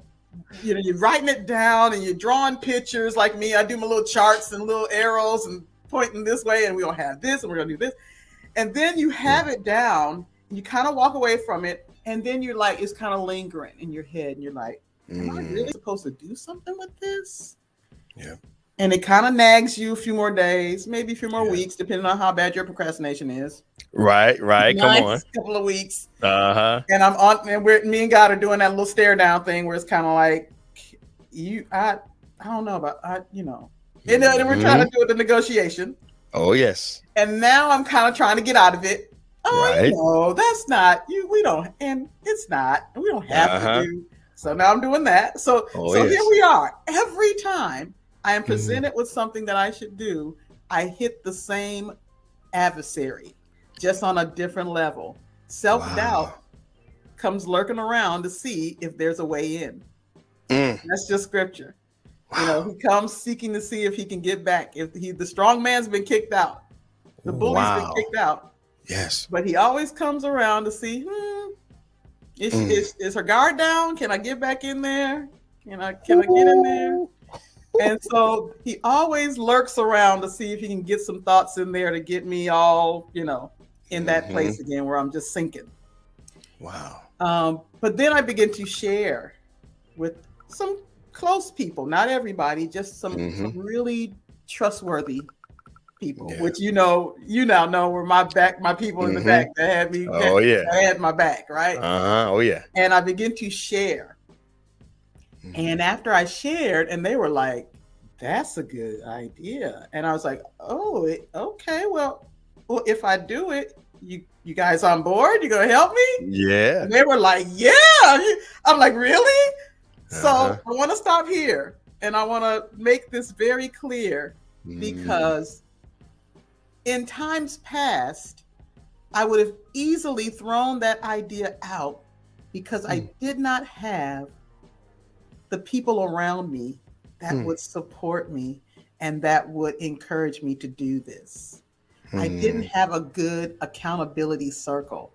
you're writing it down and you're drawing pictures like me. I do my little charts and little arrows and pointing this way, and we're going to have this and we're going to do this. And then you have it down and you kind of walk away from it. And then you're like, it's kind of lingering in your head. And you're like, am I really supposed to do something with this? Yeah. And it kind of nags you a few more days, maybe a few more weeks, depending on how bad your procrastination is. Right. Come on. Couple of weeks. And I'm on, and me and God are doing that little stare down thing where it's kind of like, I don't know about, and then we're trying to do the negotiation. Oh, yes. And now I'm kind of trying to get out of it. No, that's not you. We don't, and it's not. We don't have to do. So now I'm doing that. So here we are. Every time I am presented with something that I should do, I hit the same adversary, just on a different level. Self-doubt comes lurking around to see if there's a way in. That's just scripture. He comes seeking to see if he can get back. If the strong man's been kicked out, the bully's been kicked out. Yes. But he always comes around to see, is her guard down? Can I get back in there? Can I get in there? And so he always lurks around to see if he can get some thoughts in there to get me all, in that place again where I'm just sinking. Wow. But then I begin to share with some close people, not everybody, just some really trustworthy people, which you now know were my people in the back that had me. That had my back, right? Oh yeah. And I begin to share, and after I shared, and they were like, "That's a good idea," and I was like, "Oh, okay. Well, if I do it, you guys on board? You gonna help me?" Yeah. And they were like, "Yeah." I'm like, "Really?" So I want to stop here, and I want to make this very clear because in times past, I would have easily thrown that idea out because I did not have the people around me that would support me and that would encourage me to do this. I didn't have a good accountability circle.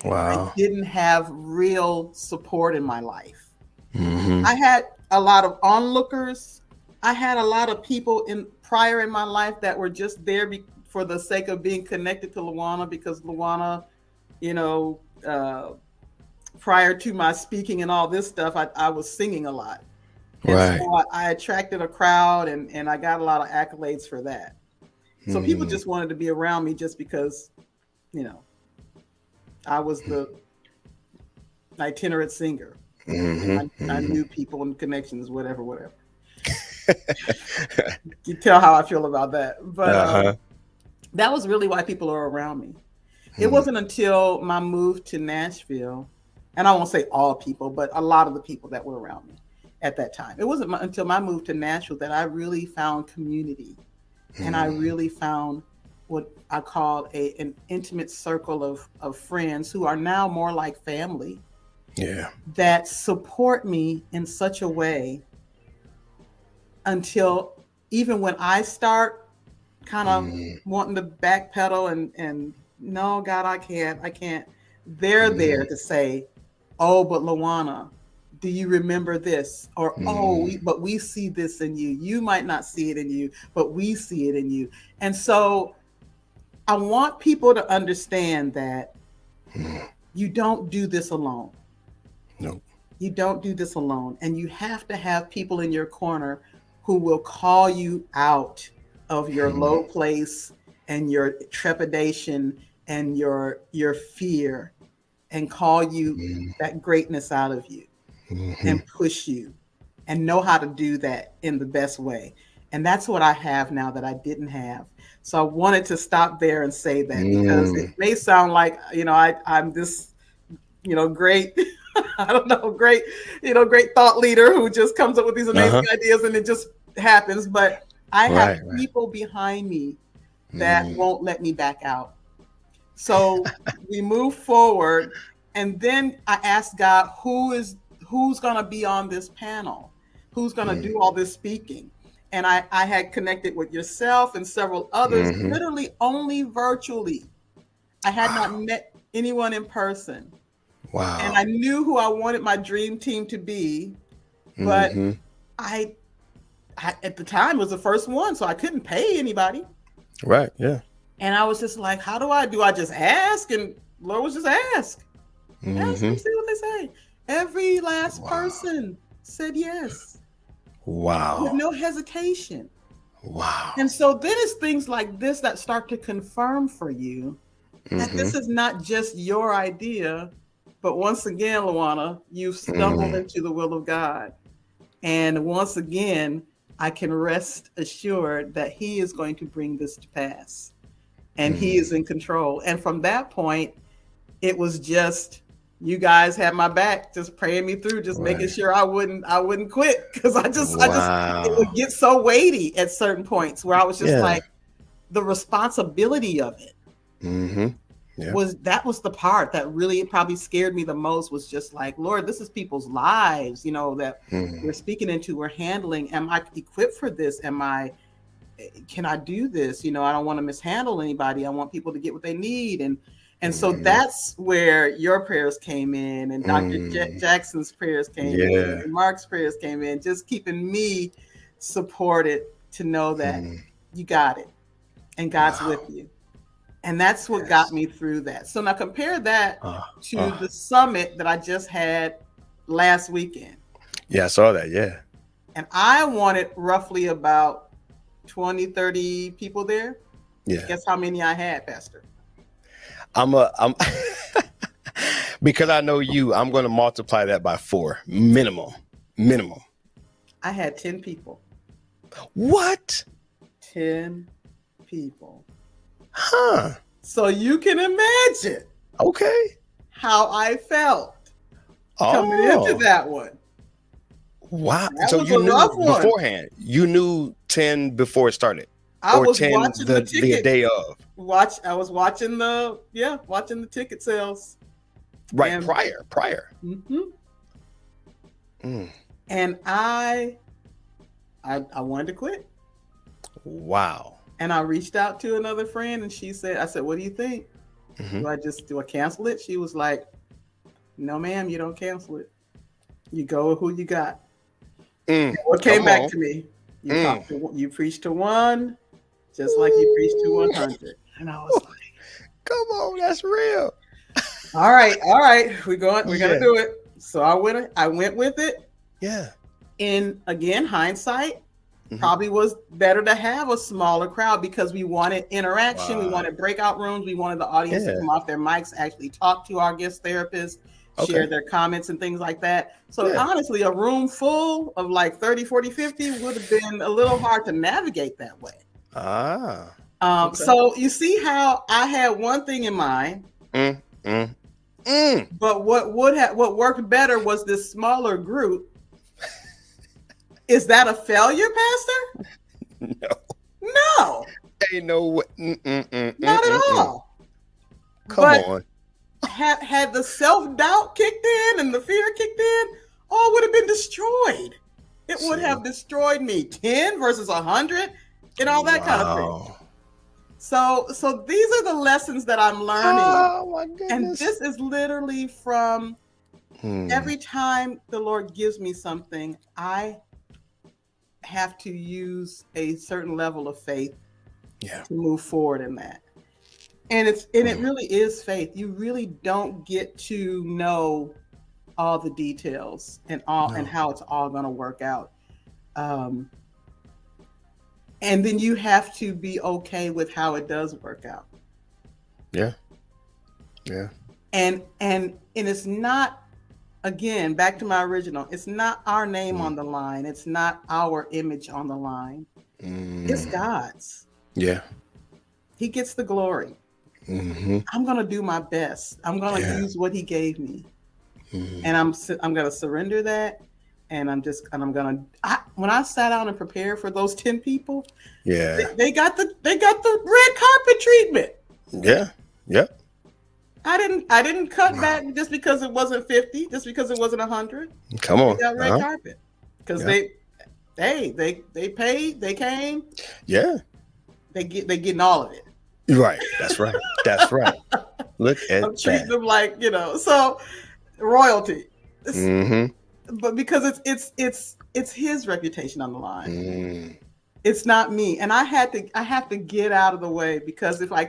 I Wow. didn't have real support in my life. Mm-hmm. I had a lot of onlookers. I had a lot of people prior in my life that were just there for the sake of being connected to LaWanna, because LaWanna, you know, prior to my speaking and all this stuff, I was singing a lot. And so Right. I attracted a crowd, and I got a lot of accolades for that. So people just wanted to be around me just because, you know, I was the itinerant singer. And I knew people and connections, whatever. You tell how I feel about that. But Uh-huh. that was really why people are around me. It wasn't until my move to Nashville, and I won't say all people, but a lot of the people that were around me at that time. It wasn't until my move to Nashville that I really found community, and I really found what I call an intimate circle of friends who are now more like family. Yeah. That support me in such a way until even when I start kind of wanting to backpedal and no, God, I can't. They're there to say, oh, but LaWanna, do you remember this? Or, but we see this in you. You might not see it in you, but we see it in you. And so I want people to understand that you don't do this alone. Nope. You don't do this alone. And you have to have people in your corner who will call you out of your low place and your trepidation and your fear, and call you that greatness out of you and push you, and know how to do that in the best way. And that's what I have now that I didn't have. So I wanted to stop there and say that, because it may sound like, I'm this, great, I don't know, great thought leader who just comes up with these amazing ideas and it just happens. But I have people behind me that won't let me back out. So we move forward, and then I asked God, who's going to be on this panel? Who's going to do all this speaking? And I had connected with yourself and several others, literally only virtually. I had not met anyone in person. Wow. And I knew who I wanted my dream team to be, but I at the time was the first one, so I couldn't pay anybody. Right. Yeah. And I was just like, how do I just ask? And Lord was just ask them, see what they say. Every last person said yes. Wow. With no hesitation. Wow. And so then it's things like this that start to confirm for you that this is not just your idea, but once again, LaWanna, you've stumbled into the will of God. And once again, I can rest assured that He is going to bring this to pass. And He is in control. And from that point, it was just, you guys had my back, just praying me through, just making sure I wouldn't quit. Because it would get so weighty at certain points where I was just like, the responsibility of it was the part that really probably scared me the most, was just like, Lord, this is people's lives, that we're speaking into, we're handling. Am I equipped for this? Can I do this? I don't want to mishandle anybody. I want people to get what they need. And so that's where your prayers came in, and Dr. Jackson's prayers came in, and Mark's prayers came in, just keeping me supported to know that you got it and God's with you. And that's what got me through that. So now compare that to the summit that I just had last weekend. Yeah, I saw that. Yeah. And I wanted roughly about 20, 30 people there. Yeah. Guess how many I had, Pastor? I'm because I know you, I'm going to multiply that by 4 minimum. I had 10 people. What? 10 people. Huh. So you can imagine. Okay. How I felt coming into that one. Wow. That so was you a knew rough one. beforehand. You knew 10 before it started. I or was 10 watching the the ticket day of? I was watching watching the ticket sales. Right, And prior. mhm. Mm, And I wanted to quit. wow. And I reached out to another friend and I said, what do you think? Hmm. Do I cancel it? She was like, no, ma'am, you don't cancel it. You go with who you got. What came Come back on. to me? Mm, You preached to one, just like you preached to 100. And I was like, come on, that's real. all right, we're gonna Yeah, do it. So I went with it. yeah. In again, hindsight, Hmm. probably was better to have a smaller crowd because we wanted interaction, we Wow. wanted breakout rooms, we wanted the audience to Yeah. come off their mics, actually talk to our guest therapists, Okay. share their comments and things like that. So Yeah. honestly, a room full of like 30, 40, 50 would have been a little hard to navigate that way. Ah. Okay. So you see how I had one thing in mind, Mm, mm, mm. but what worked better was this smaller group. Is that a failure, Pastor? No. No, Ain't no way. not at all. Come But on. had the self-doubt kicked in and the fear kicked in, all would have been destroyed. It would See. have destroyed me. 10 versus 100 and all that kind of thing. Wow. So these are the lessons that I'm learning. Oh my And goodness. this is literally from Hmm. every time the Lord gives me something, I have to use a certain level of faith Yeah. to move forward in that. And it really is faith. You really don't get to know all the details and No. how it's all going to work out. And then you have to be okay with how it does work out. Yeah. Yeah. And it's not, again, back to my original, it's not our name on the line. It's not our image on the line. It's God's. Yeah. He gets the glory. Mm-hmm. I'm going to do my best. I'm going to Yeah. use what he gave me. Mm. And I'm going to surrender that. And I'm going to, when I sat down and prepared for those 10 people, Yeah. they got the red carpet treatment. Yeah. Yep. I didn't cut back just because it wasn't 50, just because it wasn't 100. Come They on. got red carpet because Yeah. they paid, they came, Yeah. they getting all of it. Right. That's right. That's right. Look at I'm treating that. them like, so royalty. Mm-hmm. But because it's his reputation on the line. Mm. It's not me. And I have to get out of the way, because if I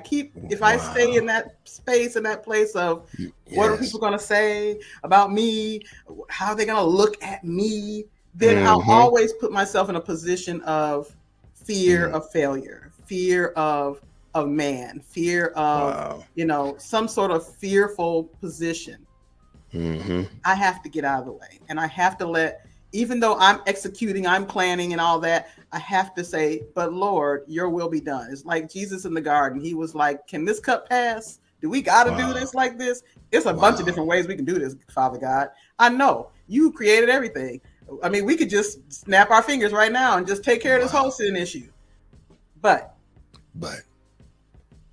stay in that space, in that place of what are people going to say about me, how are they going to look at me, then I'll always put myself in a position of fear of failure, fear of man, fear of, some sort of fearful position. I have to get out of the way, and I have to even though I'm executing, I'm planning and all that, I have to say, but Lord, your will be done. It's like Jesus in the garden. He was like, can this cup pass? Do we got to do this like this? It's a bunch of different ways we can do this, Father God. I know you created everything. I mean, we could just snap our fingers right now and just take care of this whole sin issue. But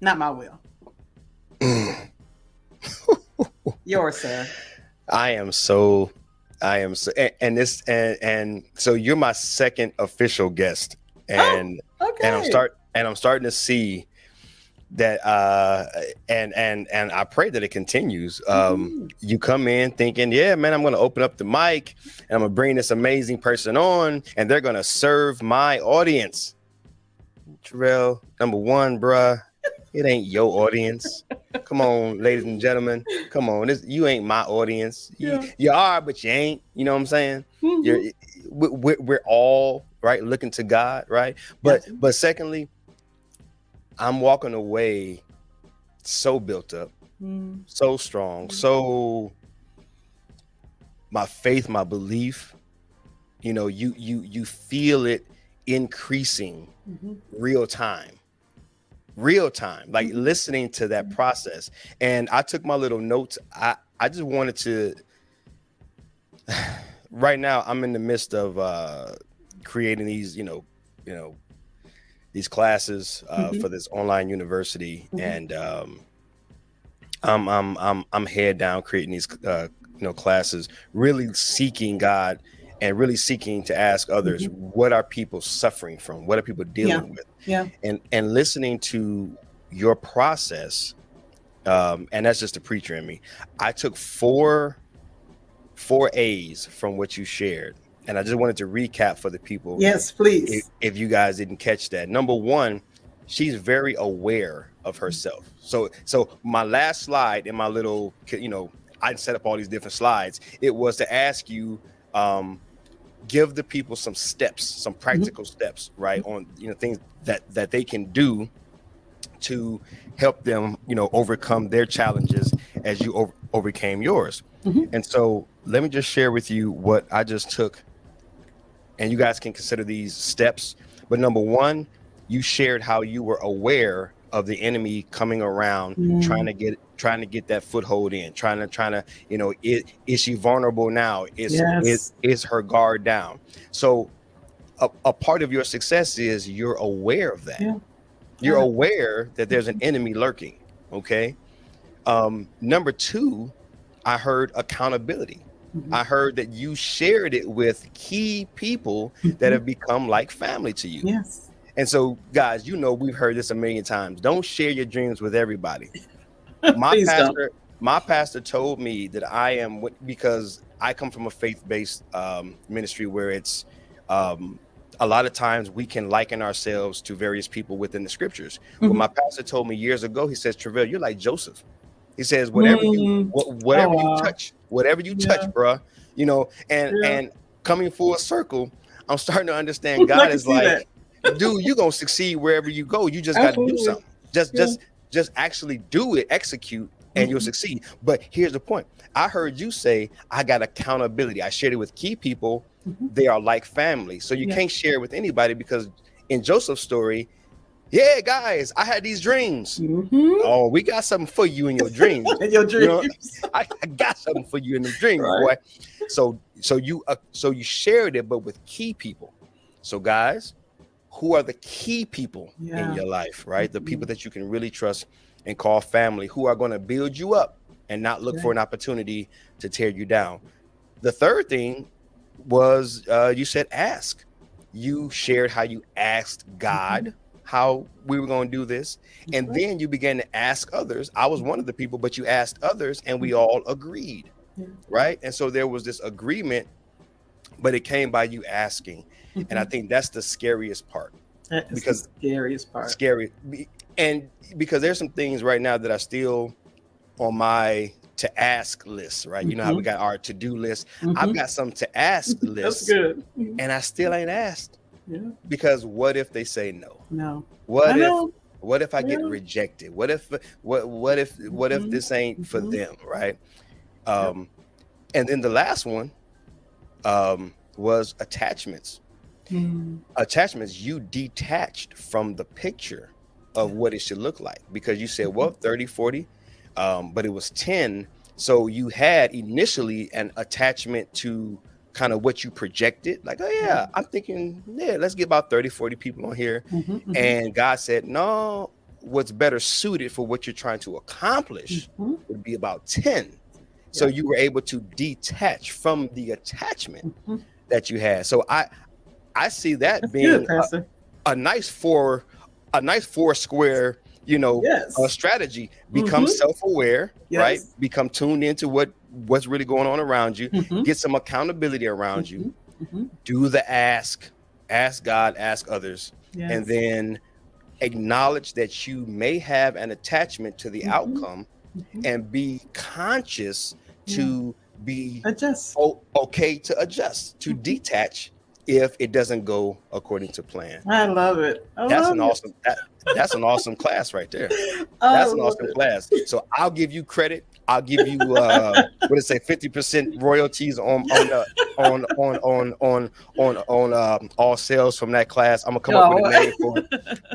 not my will. Yours, sir. I am so, and so you're my second official guest, and Okay. I'm starting to see that, and I pray that it continues. You come in thinking, yeah, man, I'm going to open up the mic and I'm going to bring this amazing person on, and they're going to serve my audience. Terrell, number one, bruh, it ain't your audience. Come on, ladies and gentlemen. Come on, you ain't my audience. You are, but you ain't. You know what I'm saying? We're all right looking to God, right? But secondly, I'm walking away so built up, so strong, so my faith, my belief. You feel it increasing real time, like listening to that process. And I took my little notes. I just wanted to, right now I'm in the midst of creating these, these classes Mm-hmm. for this online university, Mm-hmm. and I'm head down creating these classes, really seeking God and really seeking to ask others, Mm-hmm. what are people suffering from? What are people Yeah. dealing with? Yeah. And listening to your process, and that's just the preacher in me. I took four A's from what you shared, and I just wanted to recap for the people Yes, please. if you guys didn't catch that. Number one, she's very aware of herself. So my last slide in my little, I set up all these different slides. It was to ask you, give the people some steps, some Mm-hmm. practical steps, right, on things that they can do to help them, overcome their challenges as you overcame yours. Mm-hmm. And so let me just share with you what I just took, and you guys can consider these steps. But number one, you shared how you were aware of the enemy coming around, Mm. trying to get that foothold in, trying to, is she vulnerable now? Yes. Is her guard down? So a part of your success is you're aware of that. Yeah. You're Yeah. aware that there's an enemy lurking. Okay. Number two, I heard accountability. Mm-hmm. I heard that you shared it with key people that Mm-hmm. have become like family to you. Yes. And so, guys, we've heard this a million times. Don't share your dreams with everybody. My Please don't. pastor, my pastor told me that because I come from a faith-based ministry where it's a lot of times we can liken ourselves to various people within the scriptures. Well, Mm-hmm. my pastor told me years ago, he says, Travell, you're like Joseph. He says, Mm. Oh wow. whatever you touch, Yeah. bruh, and Yeah. coming full circle, I'm starting to understand I God can is see that. like, dude, you're gonna succeed wherever you go. You just got to do Absolutely. something. Just Yeah. just just actually do it, execute, and you'll Mm-hmm. succeed. But here's the point. I heard you say, I got accountability. I shared it with key people. Mm-hmm. They are like family. So you Yeah. can't share it with anybody, because in Joseph's story, yeah, guys, I had these dreams. Mm-hmm. Oh, we got something for you in your dreams. In your You know, dreams. I got something for you in the dreams, Right. boy. So you shared it, but with key people. So guys, who are the key people in Yeah. your life, right? The Mm-hmm. people that you can really trust and call family, who are going to build you up and not look for Right. an opportunity to tear you down. The third thing was, you said ask. You shared how you asked Mm-hmm. God how we were going to do this. That's And right. then you began to ask others. I was one of the people, but you asked others and we Mm-hmm. all agreed, Yeah. right? And so there was this agreement, but it came by you asking. And I Mm-hmm. think that's the scariest part, That is the because scariest part. scary. And because there's some things right now that are still on my to ask list, right? You know how we Mm-hmm. got our to-do list. I've Mm-hmm. got some to ask That's lists, good. Mhm. and I still ain't asked, Yeah. because what if they say no? No. I What if know. I get Yeah. rejected? What if Mm-hmm. this ain't for Mm-hmm. them, right? Yep. Um, and then the last one was attachments. Mm. Attachments, you detached from the picture of Yeah. what it should look like, because you said, Mm-hmm. well, 30, 40, but it was 10. So you had initially an attachment to kind of what you projected, like, oh Yeah. yeah, I'm thinking, yeah, let's get about 30, 40 people on here. Mm-hmm. Mm-hmm. And God said, no, what's better suited for what you're trying to accomplish Mm-hmm. would be about 10. So Yeah. you were able to detach from the attachment Mm-hmm. that you had. So I see that That's good, being Pastor. a nice four square, Yes. strategy. Become Mm-hmm. self-aware, right? Yes. Become tuned into what's really going on around you. Mm-hmm. Get some accountability around you. Mm-hmm. Mm-hmm. Do the ask God, ask others, and Yes. then acknowledge that you may have an attachment to the Mm-hmm. outcome, Mm-hmm. and be conscious Yeah. to be Adjust. okay to adjust, to Mm-hmm. detach if it doesn't go according to plan. I love it. I That's love an it. awesome that's an awesome class right there. I That's an love awesome it. class. So I'll give you credit. I'll give you what did it say, 50% royalties on the on all sales from that class. I'm gonna come up with a Oh, name for it.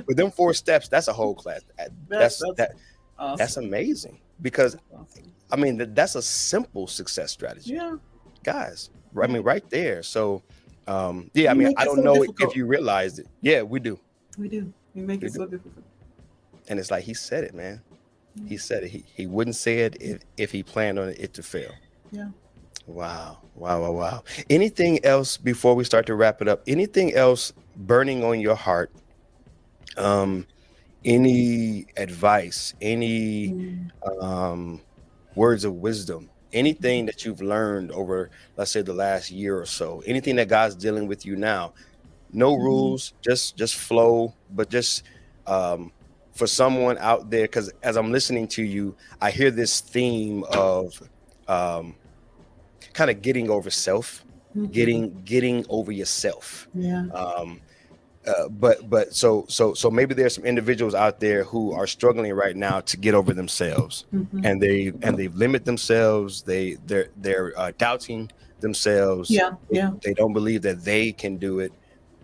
But them 4 steps, that's a whole class. that's That's awesome. amazing, because That's awesome. I mean that's a simple success strategy, Yeah. guys. I mean, Yeah. right there. So yeah, I We mean, make I it don't so know if difficult. you realized it. Yeah, we do. We do. You make You it do. so difficult. And it's like he said it, man. Yeah. He said it. He wouldn't say it if he planned on it to fail. Yeah. Wow. Wow. Wow. Wow. Anything else before we start to wrap it up? Anything else burning on your heart? Um, any advice, any Mm. um, words of wisdom, anything that you've learned over, let's say, the last year or so, anything that God's dealing with you now. No Mhm. rules, just flow, but just um, for someone out there, because as I'm listening to you, I hear this theme of um, kind of getting over self, Mhm. getting over yourself. Yeah. Um, but so maybe there's some individuals out there who are struggling right now to get over themselves, Mhm. and they've limited themselves. They're doubting themselves. Yeah. Yeah. They don't believe that they can do it.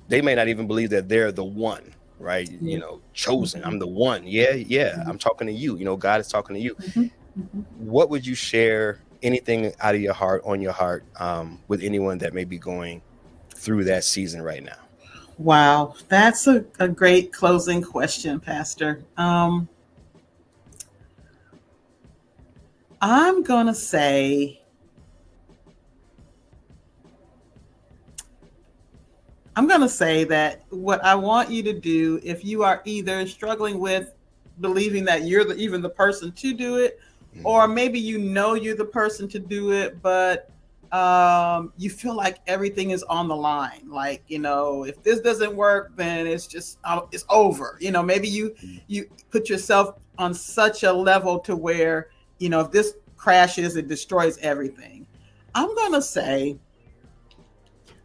They may not even believe that they're the one, right? Yeah. Chosen. Mhm. I'm the one. Yeah, yeah. Mhm. I'm talking to you. God is talking to you. Mhm. Mhm. What would you share? Anything out of your heart, on your heart, with anyone that may be going through that season right now? Wow, that's a great closing question, Pastor. I'm going to say, that what I want you to do, if you are either struggling with believing that you're even the person to do it, or Hmm. maybe you're the person to do it, but you feel like everything is on the line. Like, if this doesn't work, then it's over. Maybe you put yourself on such a level to where, if this crashes, it destroys everything. I'm gonna say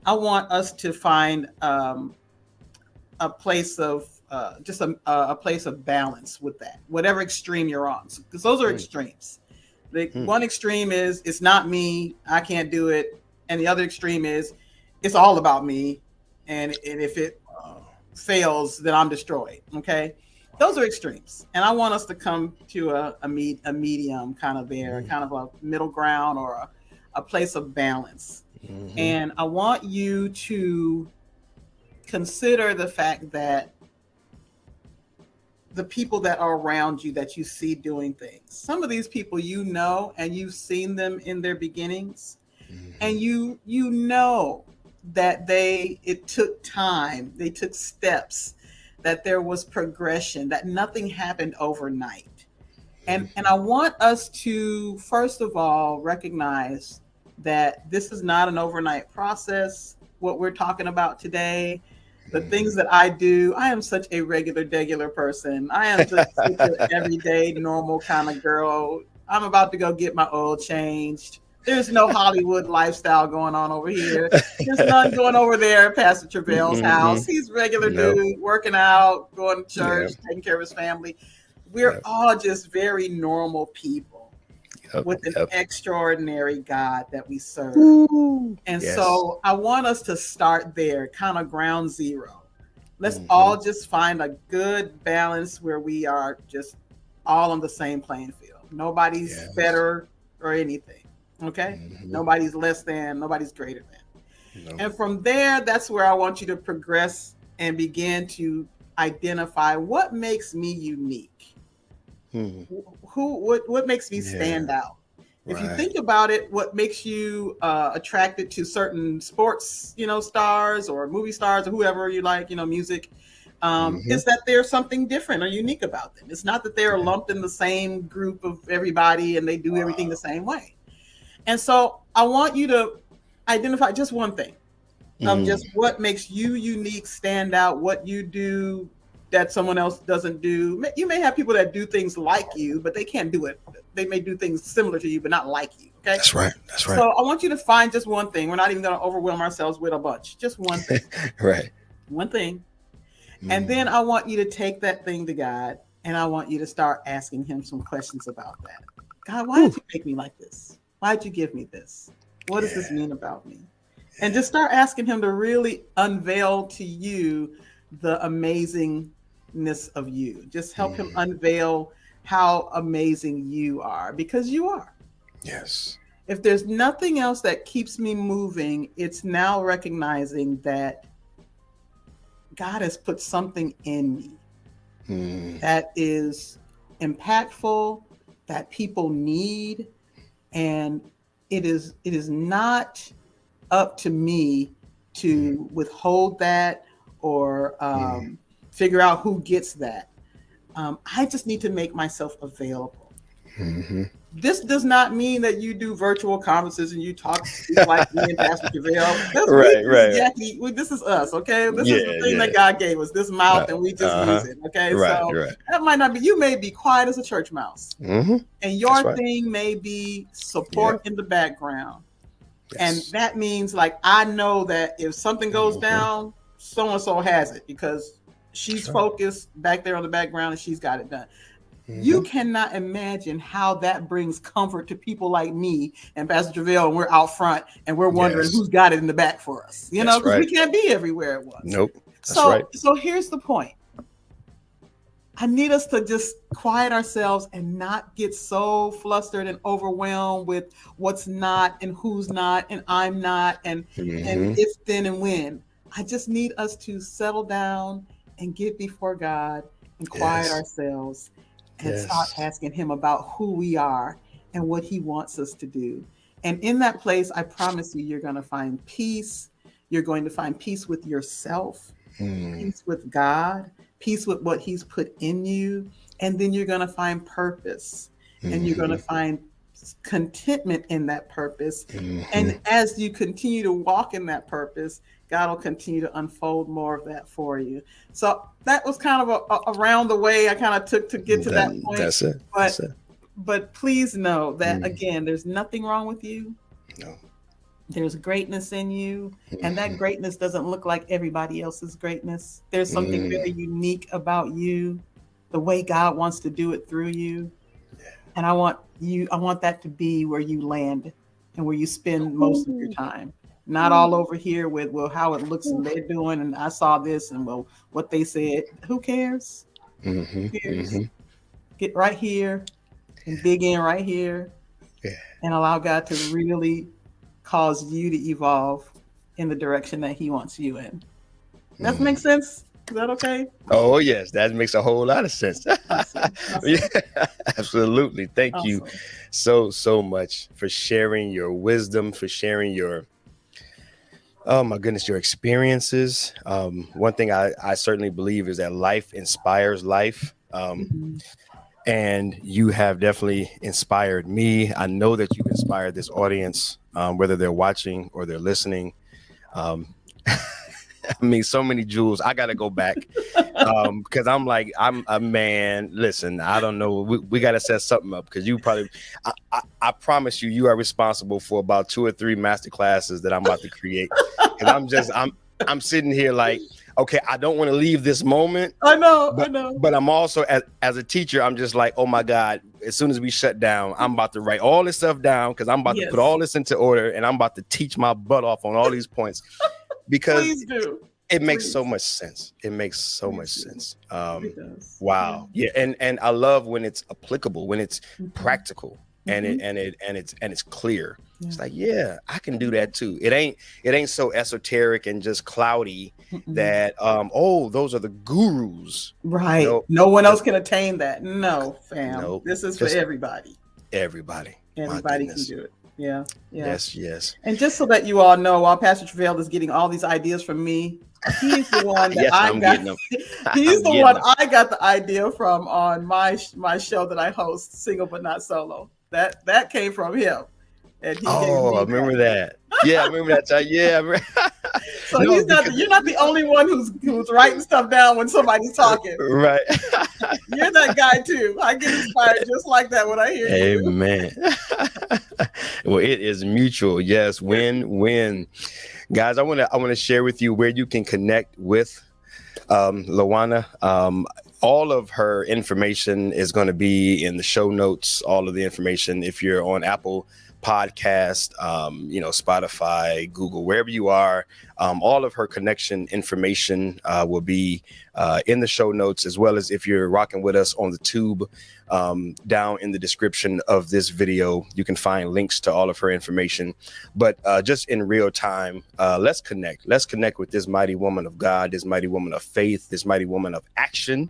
I want us to find a place of just a place of balance with that, whatever extreme you're on, because those are Mm, extremes. The mm, one extreme is it's not me, I can't do it, and the other extreme is it's all about me, and if it wow. fails, then I'm destroyed. Okay, those are extremes, and I want us to come to a medium kind of there, Mm, kind of a middle ground or a place of balance. hmm. And I want you to consider the fact that the people that are around you that you see doing things, some of these people and you've seen them in their beginnings, Hmm. and you know that it took time, they took steps, that there was progression, that nothing happened overnight. And Hmm. I want us to first of all recognize that this is not an overnight process. What we're talking about today, the things Hmm. that I do, I am such a regular person. I am just such an everyday normal kind of girl. I'm about to go get my oil changed. There's no Hollywood lifestyle going on over here. There's none going over there at Pastor Travail's Mm-mm. house. He's regular No. dude, working out, going to Yeah. church, taking care of his family. We're Yep. all just very normal people Yep. with an Yep. extraordinary God that we serve. Ooh. And Yes. so I want us to start there, kind of ground zero. Let's Hmm. all just find a good balance where we are just all on the same playing field. Nobody's Yes. better or anything. Okay? Hmm. Nobody's less than, nobody's greater than. No. And from there, that's where I want you to progress and begin to identify what makes me unique. Hmm. What makes me stand Yeah. out. If you Right. think about it, what makes you attracted to certain sports, stars or movie stars or whoever you like, music, Hmm. is that there's something different or unique about them. It's not that they're Yeah. lumped in the same group of everybody and they do everything the Wow. same way. And so I want you to identify just one thing of Mm. just what makes you unique, stand out, what you do that someone else doesn't do. You may have people that do things like you, but they can't do it. They may do things similar to you, but not like you. Okay. That's right. That's right. So I want you to find just one thing. We're not even going to overwhelm ourselves with a bunch. Just one thing. Right. One thing. And then Mm. I want you to take that thing to God, and I want you to start asking him some questions about that. God, why Whew. did you make me like this? Why did you give me this? What does this Yeah. mean about me? And just start asking him to really unveil to you the amazingness of you. Just help him Mm. unveil how amazing you are, because you are. Yes. If there's nothing else that keeps me moving, it's now recognizing that God has put something in me. that is impactful, that people need, and it is not up to me to withhold that or figure out who gets that. I just need to make myself available. This does not mean that you do virtual conferences and you speak like me and Pastor JaVale. Right, right. This is us, okay? This is the Yeah, thing yeah. that God gave us, this mouth, and we just use it, okay? Right, So right. that might not be, you may be quiet as a church mouse, and That's your right. thing may be support in the background. And Yes. that means, like, I know that if something goes down, so-and-so has it because she's focused back there on the background and she's got it done. You cannot imagine how that brings comfort to people like me and Pastor JaVale, and we're out front and we're wondering who's got it in the back for us, you know, because we can't be everywhere at once. Nope. That's so, right. So here's the point. I need us to just quiet ourselves and not get so flustered and overwhelmed with what's not and who's not and I'm not and if, then, and when. I just need us to settle down and get before God and quiet ourselves and start asking him about who we are and what he wants us to do. And in that place, I promise you, you're going to find peace. You're going to find peace with yourself, peace with God, peace with what he's put in you. And then you're going to find purpose and you're going to find contentment in that purpose. And as you continue to walk in that purpose, God will continue to unfold more of that for you. So that was kind of a around the way I kind of took to get to that point. That's it. But please know that, again, there's nothing wrong with you. No. There's greatness in you. And that greatness doesn't look like everybody else's greatness. There's something very unique about you, the way God wants to do it through you. And I want that to be where you land and where you spend most of your time. Not all over here with, well, how it looks and they're doing, and I saw this, and well, what they said. Who cares? Who cares? Get right here and dig in right here and allow God to really cause you to evolve in the direction that he wants you in. Does that make sense? Is that okay? Oh, yes. That makes a whole lot of sense. Awesome. Yeah, absolutely. Thank you so much for sharing your wisdom, for sharing your, oh my goodness, your experiences. One thing I certainly believe is that life inspires life. And you have definitely inspired me. I know that you've inspired this audience, whether they're watching or they're listening. I mean, so many jewels. I got to go back because I'm a man. Listen, I don't know. We got to set something up because you probably, I promise you are responsible for about 2 or 3 master classes that I'm about to create. And I'm sitting here like, okay, I don't want to leave this moment. I know. But I'm also, as a teacher, I'm just like, oh my God, as soon as we shut down, I'm about to write all this stuff down because I'm about to put all this into order and I'm about to teach my butt off on all these points. Because it makes so much sense. It makes so much sense. It does. Wow. Yeah. And I love when it's applicable, when it's practical and it's clear. It's like, yeah, I can do that too. It ain't so esoteric and just cloudy that those are the gurus. Right. No one else can attain that. No, fam. Nope. This is for everybody. Everybody can do it. Yeah. Yes. And just so that you all know, while Pastor JaVale is getting all these ideas from me, he's the one that I got the idea from on my show that I host, Single But Not Solo. That came from him. And I remember that. Yeah, I remember that. Yeah. So you're not the only one who's writing stuff down when somebody's talking. Right. You're that guy too. I get inspired just like that when I hear you. Amen. Well, it is mutual. Yes, win. Guys, I want to share with you where you can connect with LaWanna. All of her information is going to be in the show notes. All of the information, if you're on Apple Podcast, Spotify, Google, wherever you are, all of her connection information will be in the show notes, as well as if you're rocking with us on the tube, down in the description of this video, you can find links to all of her information. But just in real time, let's connect with this mighty woman of God, this mighty woman of faith, this mighty woman of action.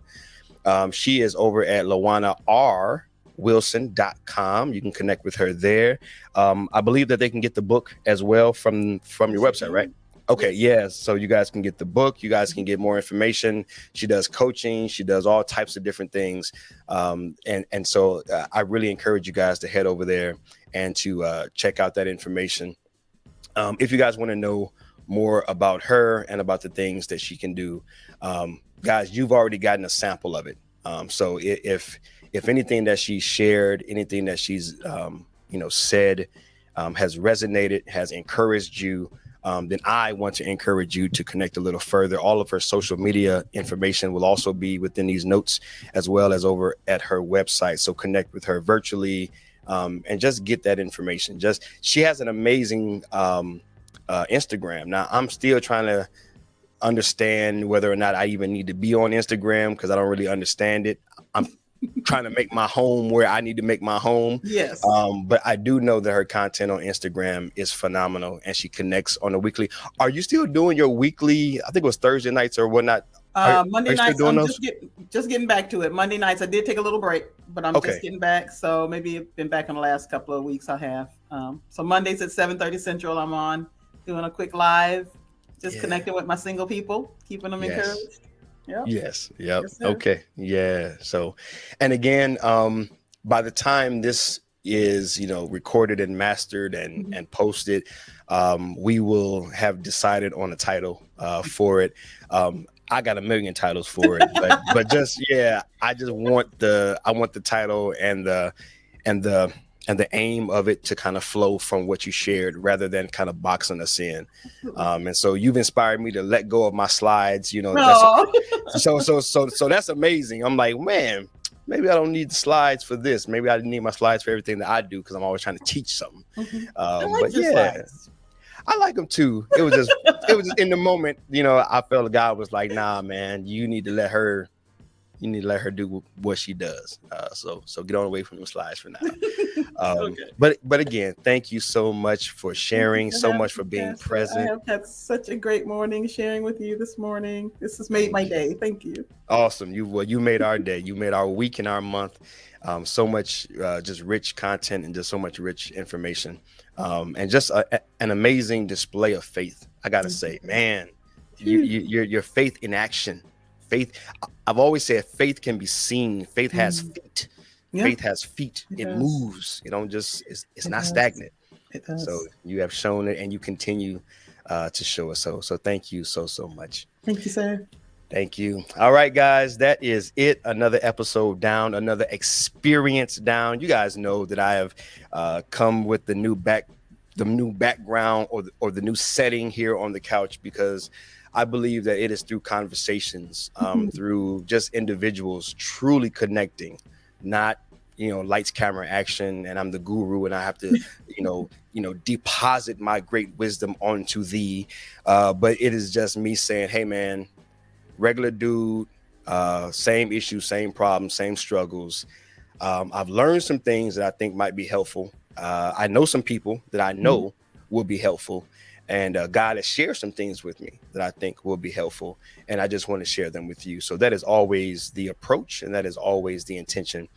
She is over at LaWannaRWilson.com. You can connect with her there. I believe that they can get the book as well from your website, right? Okay, Yes. yeah. So you guys can get the book. You guys can get more information. She does coaching. She does all types of different things. And so I really encourage you guys to head over there and to check out that information. If you guys want to know more about her and about the things that she can do, guys, you've already gotten a sample of it. So if anything that she shared, anything that she's said has resonated, has encouraged you, then I want to encourage you to connect a little further. All of her social media information will also be within these notes, as well as over at her website. So connect with her virtually, and just get that information. She has an amazing Instagram. Now, I'm still trying to understand whether or not I even need to be on Instagram, because I don't really understand it. I'm trying to make my home where I need to make my home. Yes. But I do know that her content on Instagram is phenomenal, and she connects on a weekly. Are you still doing your weekly? I think it was Thursday nights or whatnot. Monday nights, I'm just getting back to it. Monday nights, I did take a little break, but I'm just getting back. So maybe it's been back in the last couple of weeks. I have. So Mondays at 7:30 Central, I'm on doing a quick live, just connecting with my single people, keeping them encouraged. Yep. Yes. Yep. Okay. Yeah. So, and again, by the time this is, recorded and mastered and posted, we will have decided on a title for it. I got a million titles for it, but just, I just want the title and the aim of it to kind of flow from what you shared, rather than kind of boxing us in. And so you've inspired me to let go of my slides, so that's amazing. I'm like, man, maybe I don't need the slides for this. Maybe I need my slides for everything that I do, because I'm always trying to teach something. Slides. I like them too. It was just in the moment, I felt God was like, nah, man, you need to let her do what she does. So get on away from the slides for now. But again, thank you so much for sharing, so much for being present. I have had such a great morning sharing with you this morning. This has made my day. Thank you. Awesome. You made our day. You made our week and our month. So much just rich content and just so much rich information. And just an amazing display of faith. I gotta say, man, your faith in action. Faith, I've always said faith can be seen. Faith has feet. Faith has feet. It moves. It's not stagnant. It does. So you have shown it, and you continue to show us so thank you so much. Thank you, sir. Thank you. All right, guys, that is it. Another episode down, another experience down. You guys know that I have come with the new background or the new setting here on the couch, because I believe that it is through conversations, through just individuals truly connecting, not, lights, camera, action, and I'm the guru and I have to, deposit my great wisdom onto thee. But it is just me saying, hey, man, regular dude, same issues, same problems, same struggles. I've learned some things that I think might be helpful. I know some people that I know will be helpful. And God has shared some things with me that I think will be helpful. And I just want to share them with you. So that is always the approach, and that is always the intention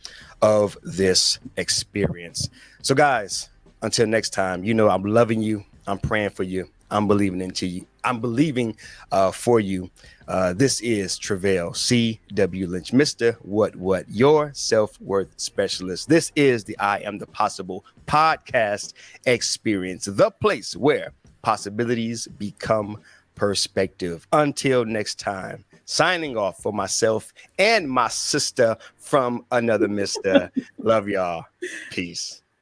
of this experience. So guys, until next time, I'm loving you. I'm praying for you. I'm believing into you. I'm believing for you. This is Travail C.W. Lynch, Mr. What, your self-worth specialist. This is the iAMthepossible podcast experience, the place where possibilities become perspective. Until next time, signing off for myself and my sister from another mister. Love y'all. Peace.